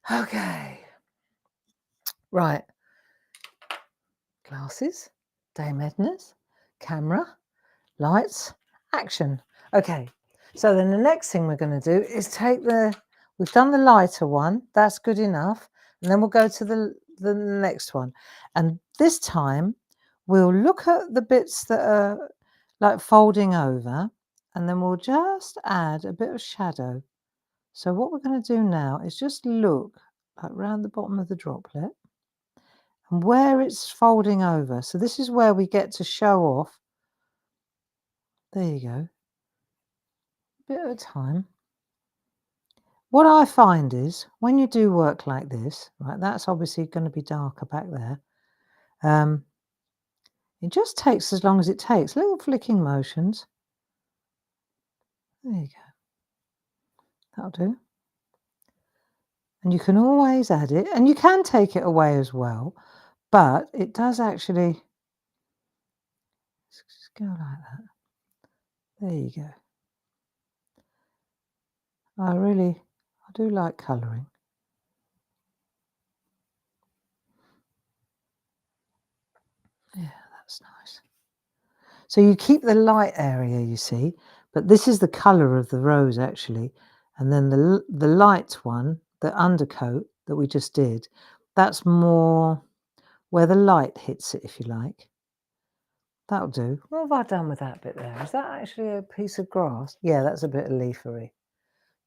Okay. Right. Glasses, Dame Edna's, camera, lights, action. Okay. So then the next thing we're going to do is we've done the lighter one. That's good enough. And then we'll go to the next one. And this time we'll look at the bits that are like folding over, and then we'll just add a bit of shadow. So what we're going to do now is just look like round the bottom of the droplet and where it's folding over. So this is where we get to show off. There you go. A bit at a time. What I find is when you do work like this, right, that's obviously going to be darker back there. It just takes as long as it takes. Little flicking motions. There you go. That'll do. And you can always add it, and you can take it away as well, but it does actually just go like that. There you go. I do like colouring. Yeah, that's nice. So you keep the light area, you see, but this is the colour of the rose actually. And then the light one, the undercoat that we just did, that's more where the light hits it, if you like. That'll do. What have I done with that bit there? Is that actually a piece of grass? Yeah, that's a bit of leafery.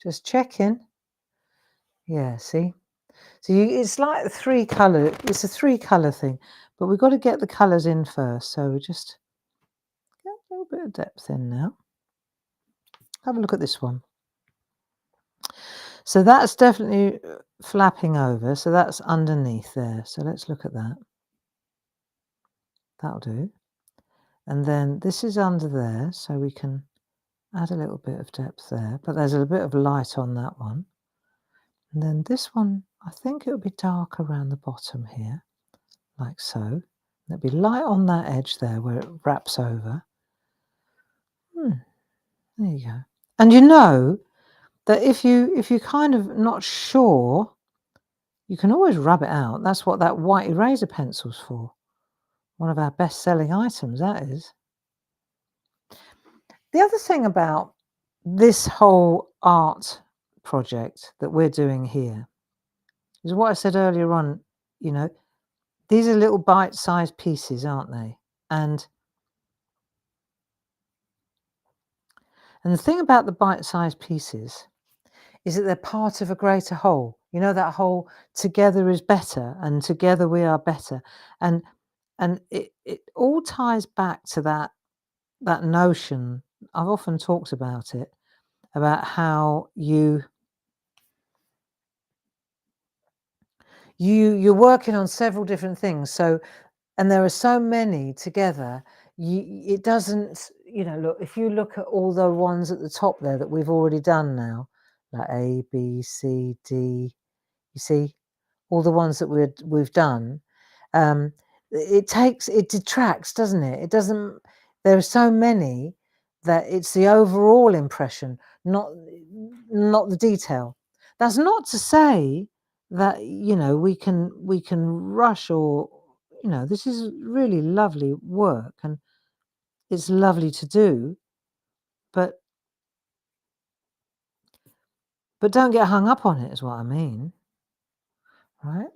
Just checking. Yeah, see? So it's like it's a 3-colour thing, but we've got to get the colours in first. So we just get a little bit of depth in now. Have a look at this one. So that's definitely flapping over. So that's underneath there. So let's look at that. That'll do. And then this is under there. So we can add a little bit of depth there. But there's a bit of light on that one. And then this one, I think it'll be dark around the bottom here. Like so. There'll be light on that edge there where it wraps over. There you go. And you know that if you're kind of not sure, you can always rub it out. That's what that white eraser pencil's for. One of our best-selling items, that is. The other thing about this whole art project that we're doing here is what I said earlier on, you know, these are little bite-sized pieces, aren't they? And the thing about the bite-sized pieces is that they're part of a greater whole. You know, that whole together is better and together we are better. And it all ties back to that notion. I've often talked about it, about how you're working on several different things. So, and there are so many together, it doesn't, you know, look, if you look at all the ones at the top there that we've already done now, like A, B, C, D, you see, all the ones that we've done, it detracts, doesn't it? It doesn't, there are so many that it's the overall impression, not the detail. That's not to say that, you know, we can rush, or, you know, this is really lovely work and it's lovely to do, but don't get hung up on it, is what I mean, right?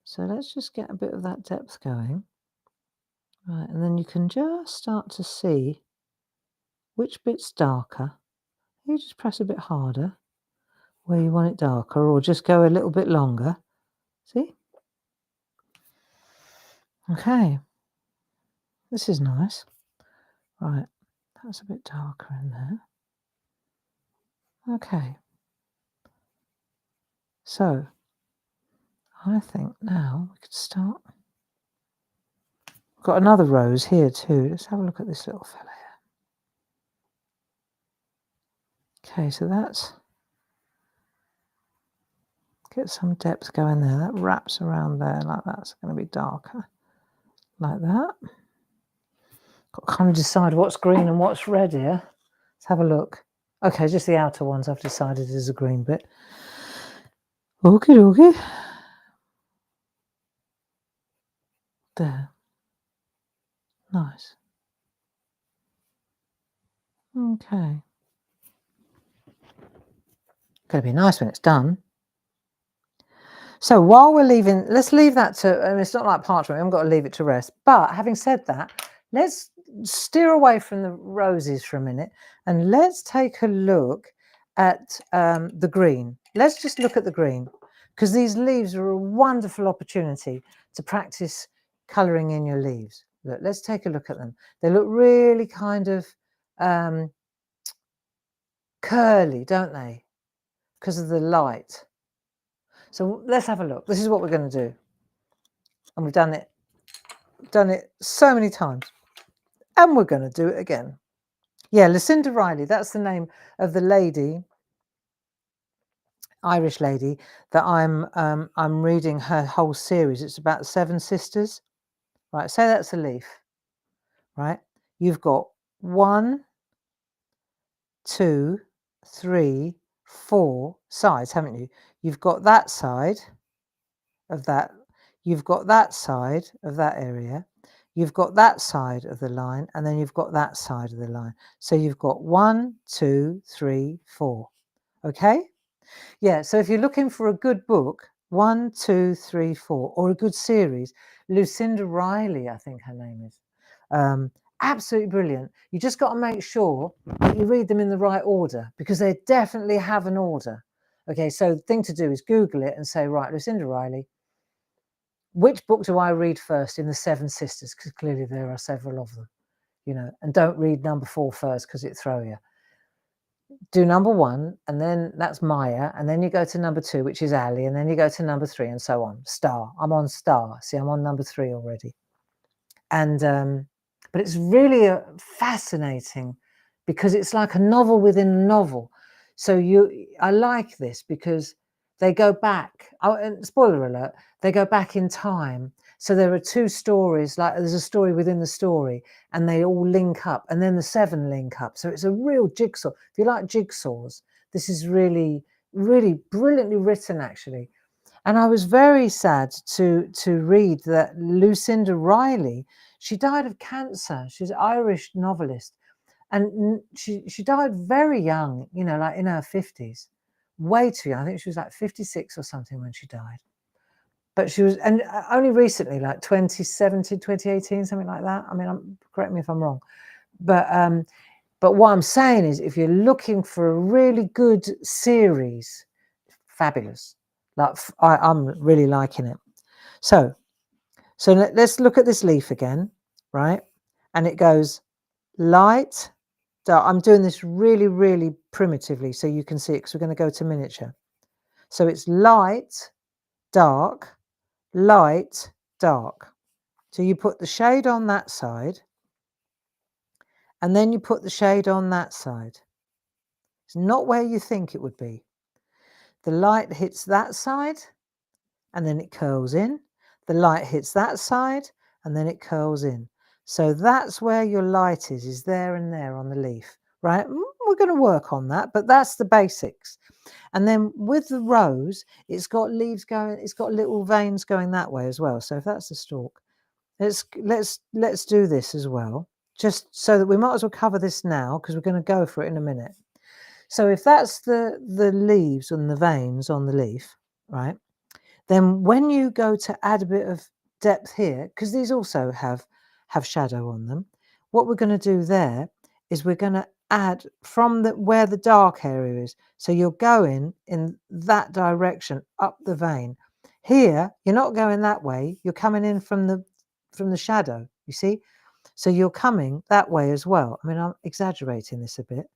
So let's just get a bit of that depth going. Right, and then you can just start to see which bit's darker. You just press a bit harder where you want it darker, or just go a little bit longer. See? Okay. This is nice. Right, that's a bit darker in there. Okay. So, I think now we could start. Got another rose here too. Let's have a look at this little fella here. Okay, so that's, get some depth going there. That wraps around there like that. It's going to be darker. Like that. Got to kind of decide what's green and what's red here. Let's have a look. Okay, just the outer ones I've decided is a green bit. Okay, okay. There. Nice. Okay. Gonna be nice when it's done. So while we're leaving, let's leave that to, and it's not like parchment, we haven't got to leave it to rest. But having said that, let's steer away from the roses for a minute and let's take a look at the green. Let's just look at the green, because these leaves are a wonderful opportunity to practice colouring in your leaves. Look, let's take a look at them. They look really kind of curly, don't they? Because of the light. So let's have a look. This is what we're going to do. And we've done it so many times. And we're going to do it again. Yeah, Lucinda Riley, that's the name of the lady, Irish lady, that I'm reading her whole series. It's about 7 sisters. Right, say that's a leaf. Right? You've got 1, 2, 3, 4 sides, haven't you? You've got that side of that. You've got that side of that area. you've got that side of the line, and then you've got that side of the line. So you've got 1, 2, 3, 4. Okay? Yeah, so if you're looking for a good book, 1, 2, 3, 4, or a good series, Lucinda Riley, I think her name is. Absolutely brilliant. You just got to make sure that you read them in the right order, because they definitely have an order. Okay, so the thing to do is Google it and say, right, Lucinda Riley, which book do I read first in the Seven Sisters? Because clearly there are several of them, you know, and don't read number 4 first because it throw you. Do number 1, and then that's Maya, and then you go to number 2, which is Ali, and then you go to number 3, and so on. Star. I'm on Star. See, I'm on number 3 already. And but it's really fascinating, because it's like a novel within a novel. So I like this because they go back. Oh, and spoiler alert, they go back in time. So there are 2 stories, like there's a story within the story, and they all link up, and then the 7 link up. So it's a real jigsaw. If you like jigsaws, this is really, really brilliantly written, actually. And I was very sad to read that Lucinda Riley, she died of cancer. She's an Irish novelist, and she died very young, you know, like in her 50s, way too young. I think she was like 56 or something when she died. But she was, and only recently, like 2017, 2018, something like that. I mean, correct me if I'm wrong. But what I'm saying is, if you're looking for a really good series, fabulous. Like I'm really liking it. So let's look at this leaf again, right? And it goes light, dark. I'm doing this really, really primitively so you can see it, because we're going to go to miniature. So it's light, dark, light, dark. So you put the shade on that side, and then you put the shade on that side. It's not where you think it would be. The light hits that side, and then it curls in. The light hits that side, and then it curls in. So that's where your light is there and there on the leaf, right? We're going to work on that, but that's the basics. And then with the rose, it's got leaves going, it's got little veins going that way as well. So if that's the stalk, let's do this as well, just so that we might as well cover this now, because we're going to go for it in a minute. So if that's the leaves and the veins on the leaf, right? Then when you go to add a bit of depth here, because these also have shadow on them, what we're going to do there is we're going to add from where the dark area is. So you're going in that direction up the vein. Here, you're not going that way. You're coming in from the shadow, you see? So you're coming that way as well. I mean, I'm exaggerating this a bit,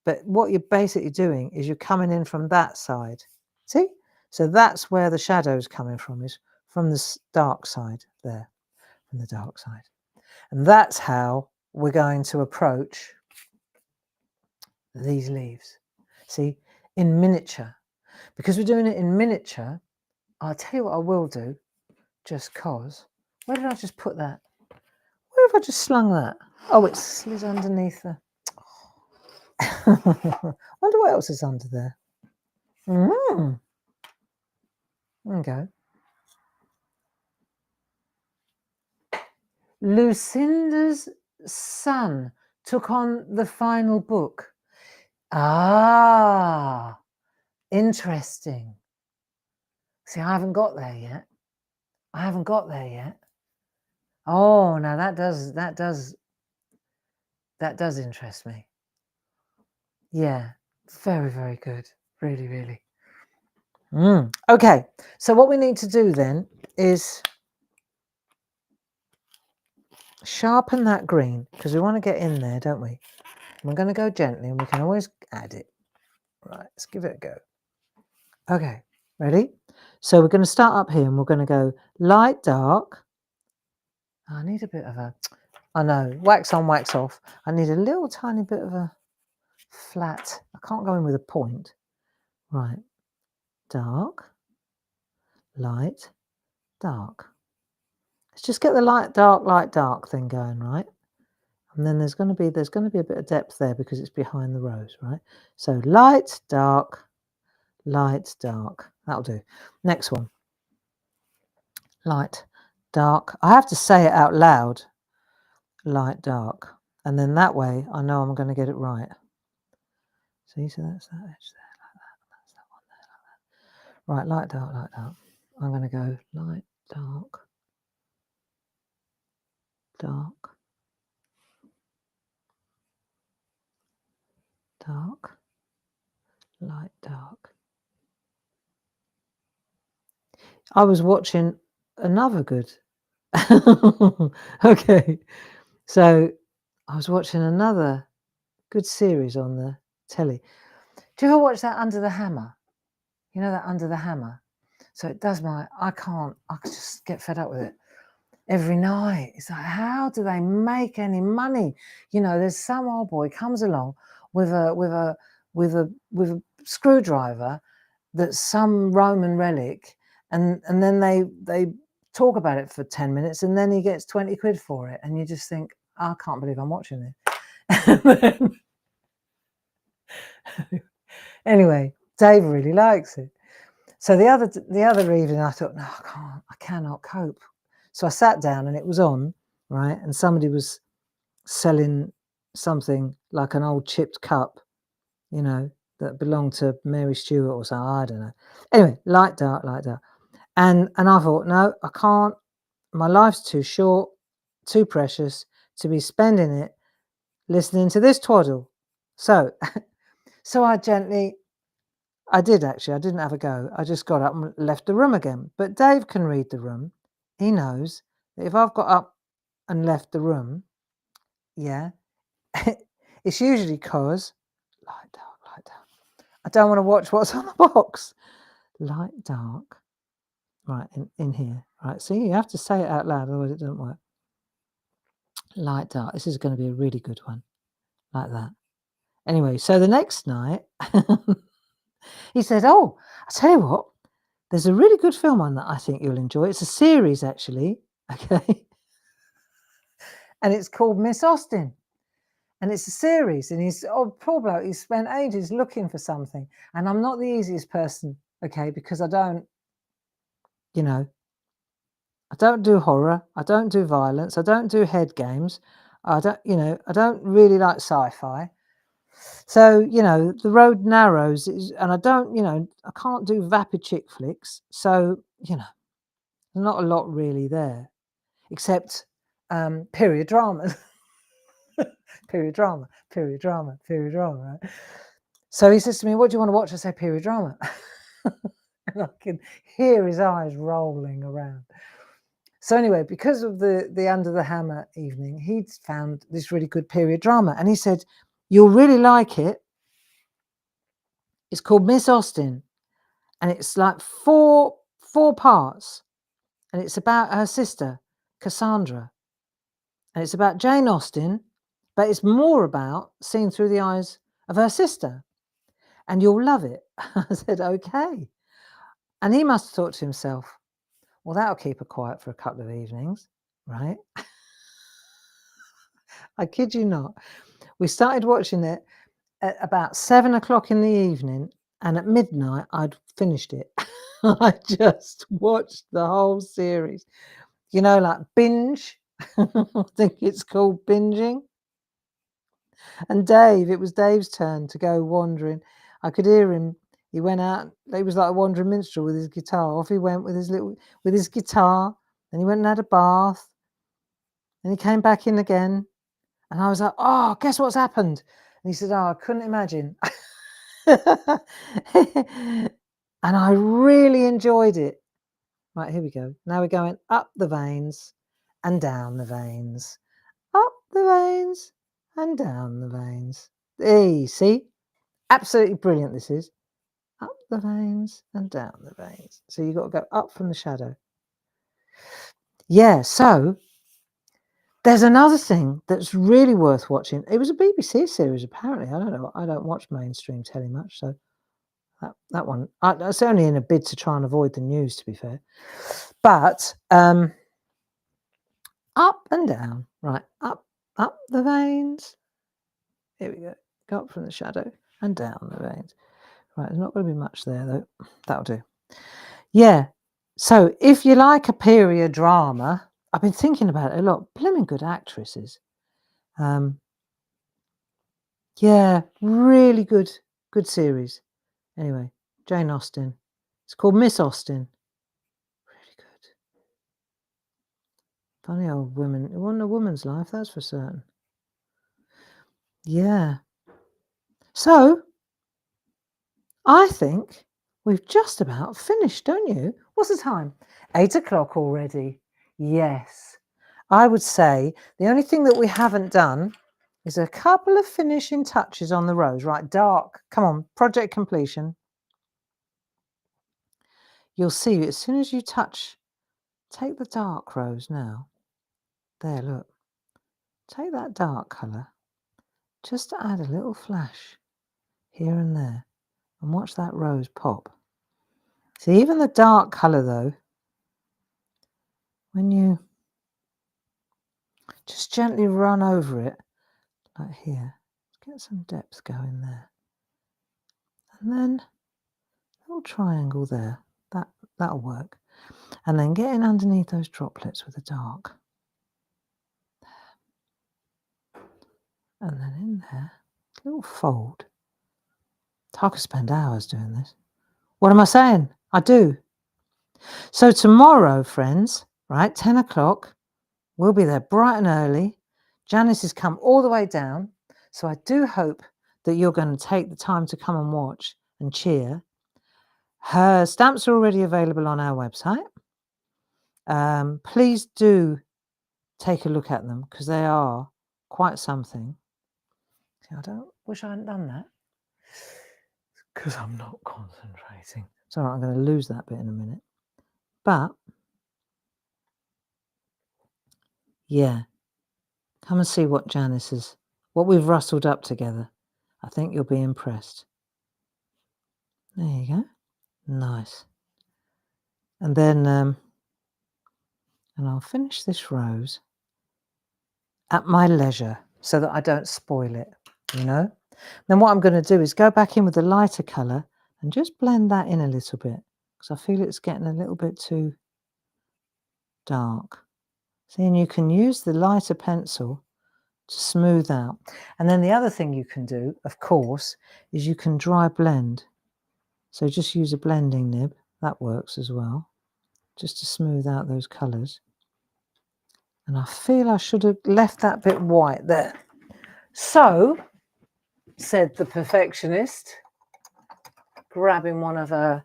but what you're basically doing is you're coming in from that side. See? So that's where the shadow's coming from, is from the dark side there, from the dark side. And that's how we're going to approach these leaves. See, in miniature. Because we're doing it in miniature, I'll tell you what I will do, just cause. Where did I just put that? Where have I just slung that? Oh, it slid underneath the... Wonder what else is under there. There we go. Lucinda's son took on the final book. Ah, interesting. See, I haven't got there yet. I haven't got there yet. Oh, now that does interest me. Yeah, very, very good. Really, really. Okay, so what we need to do then is sharpen that green, because we want to get in there, don't we? We're going to go gently, and we can always add it. Right, let's give it a go. Okay, ready? So we're going to start up here, and we're going to go light, dark. I need a bit of a, I know, wax on, wax off. I need a little tiny bit of a flat. I can't go in with a point. Right, dark, light, dark. Let's just get the light, dark thing going, right? And then there's going to be a bit of depth there because it's behind the rose, right? So light, dark, dark. That'll do. Next one. Light, dark. I have to say it out loud light, dark. And then that way I know I'm going to get it right. See, so that's that edge there, like that. That's that one there, like that. Right, light, dark, light, dark. I'm going to go light, dark, dark, dark, light, dark. I was watching another good. Okay, so I was watching another good series on the telly. Do you ever watch that Under the Hammer? You know that Under the Hammer? So it does I just get fed up with it. Every night, it's like, how do they make any money? You know, there's some old boy comes along with a screwdriver that's some Roman relic, and then they talk about it for 10 minutes, and then he gets 20 quid for it, and you just think, I can't believe I'm watching this. Anyway, Dave really likes it. So the other evening, I thought, no, I cannot cope. So I sat down and it was on, right? And somebody was selling something like an old chipped cup, you know, that belonged to Mary Stuart or something. I don't know. Anyway, light, dark, light, dark. And I thought, no, I can't. My life's too short, too precious to be spending it listening to this twaddle. So, I did actually. I didn't have a go. I just got up and left the room again. But Dave can read the room. He knows that if I've got up and left the room, yeah, it's usually because light, dark, light, dark. I don't want to watch what's on the box. Light, dark. Right, in here. Right, see, you have to say it out loud, otherwise it doesn't work. Light, dark. This is going to be a really good one. Like that. Anyway, so the next night, he said, oh, I'll tell you what. There's a really good film on that I think you'll enjoy. It's a series, actually. Okay. And it's called Miss Austen. And it's a series. And he's, poor bloke, he spent ages looking for something. And I'm not the easiest person, okay, because I don't, you know, I don't do horror. I don't do violence. I don't do head games. I don't really like sci-fi. So, the road narrows, and I don't, I can't do vapid chick flicks. So, there's not a lot really there, except period dramas. period drama, right? So he says to me, what do you want to watch? I say, period drama. And I can hear his eyes rolling around. So anyway, because of the Under the Hammer evening, he'd found this really good period drama. And he said, you'll really like it. It's called Miss Austen. And it's like four parts. And it's about her sister, Cassandra. And it's about Jane Austen, but it's more about seeing through the eyes of her sister. And you'll love it. I said, okay. And he must have thought to himself, well, that'll keep her quiet for a couple of evenings, right? I kid you not. We started watching it at about 7 o'clock in the evening, and at midnight, I'd finished it. I just watched the whole series. Like binge. I think it's called binging. And it was Dave's turn to go wandering. I could hear him. He went out. He was like a wandering minstrel with his guitar. Off he went with his guitar. Then he went and had a bath. And he came back in again. And I was like, oh, guess what's happened? And he said, oh, I couldn't imagine. And I really enjoyed it. Right, here we go. Now we're going up the veins and down the veins. Up the veins and down the veins. Hey, see? Absolutely brilliant this is. Up the veins and down the veins. So you've got to go up from the shadow. Yeah, so there's another thing that's really worth watching. It was a BBC series, apparently. I don't know. I don't watch mainstream telly much, so that one. It's only in a bid to try and avoid the news, to be fair. But up and down, right? Up the veins. Here we go. Go up from the shadow and down the veins. Right, there's not going to be much there, though. That'll do. Yeah. So if you like a period drama, I've been thinking about it a lot. Blooming good actresses. Yeah, really good series. Anyway, Jane Austen. It's called Miss Austen. Really good. Funny old women. It wasn't a woman's life, that's for certain. Yeah. So, I think we've just about finished, don't you? What's the time? 8 o'clock already. Yes. I would say the only thing that we haven't done is a couple of finishing touches on the rose. Right, dark. Come on, project completion. You'll see as soon as you take the dark rose now. There, look. Take that dark colour, just to add a little flash here and there, and watch that rose pop. See, even the dark colour though, when you just gently run over it, like here, get some depth going there. And then a little triangle there, that'll work. And then get in underneath those droplets with the dark. And then in there, a little fold. I could spend hours doing this. What am I saying? I do. So tomorrow, friends, right, 10 o'clock, we'll be there bright and early. Janice has come all the way down. So I do hope that you're going to take the time to come and watch and cheer. Her stamps are already available on our website. Please do take a look at them because they are quite something. See, I wish I hadn't done that because I'm not concentrating. It's all right, I'm going to lose that bit in a minute. But yeah, come and see what what we've rustled up together. I think you'll be impressed. There you go. Nice. And then, and I'll finish this rose at my leisure so that I don't spoil it, you know. Then what I'm going to do is go back in with the lighter colour and just blend that in a little bit because I feel it's getting a little bit too dark. See, and you can use the lighter pencil to smooth out. And then the other thing you can do, of course, is you can dry blend. So just use a blending nib. That works as well, just to smooth out those colours. And I feel I should have left that bit white there. So, said the perfectionist, grabbing one of her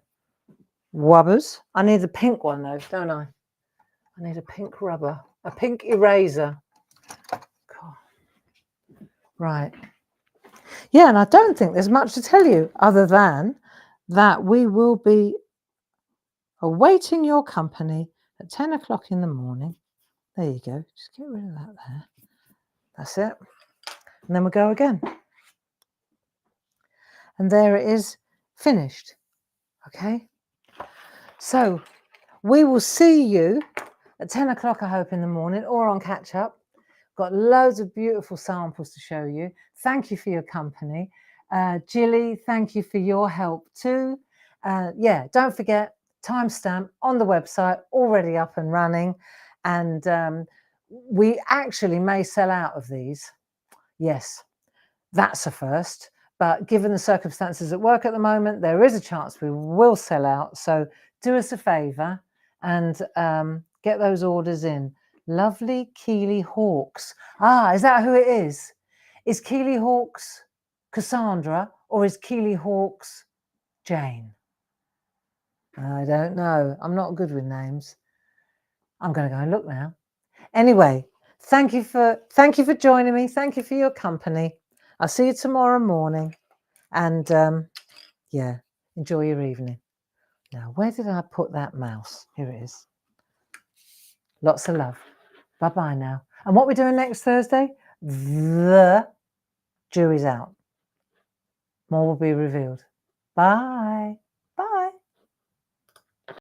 rubbers. I need a pink one though, don't I? I need a pink rubber, a pink eraser. God. Right. Yeah, and I don't think there's much to tell you other than that we will be awaiting your company at 10 o'clock in the morning. There you go. Just get rid of that there. That's it. And then we'll go again. And there it is, finished. Okay? So we will see you at 10 o'clock, I hope, in the morning or on catch up. Got loads of beautiful samples to show you. Thank you for your company. Jilly, thank you for your help too. Yeah, don't forget, timestamp on the website, already up and running. And we actually may sell out of these. Yes, that's a first. But given the circumstances at work at the moment, there is a chance we will sell out. So do us a favour and get those orders in. Lovely Keely Hawks. Ah, is that who it is? Is Keely Hawks Cassandra or is Keely Hawks Jane? I don't know. I'm not good with names. I'm going to go and look now. Anyway, thank you for joining me. Thank you for your company. I'll see you tomorrow morning. And yeah, enjoy your evening. Now, where did I put that mouse? Here it is. Lots of love. Bye-bye now. And what we're doing next Thursday? The jury's out. More will be revealed. Bye.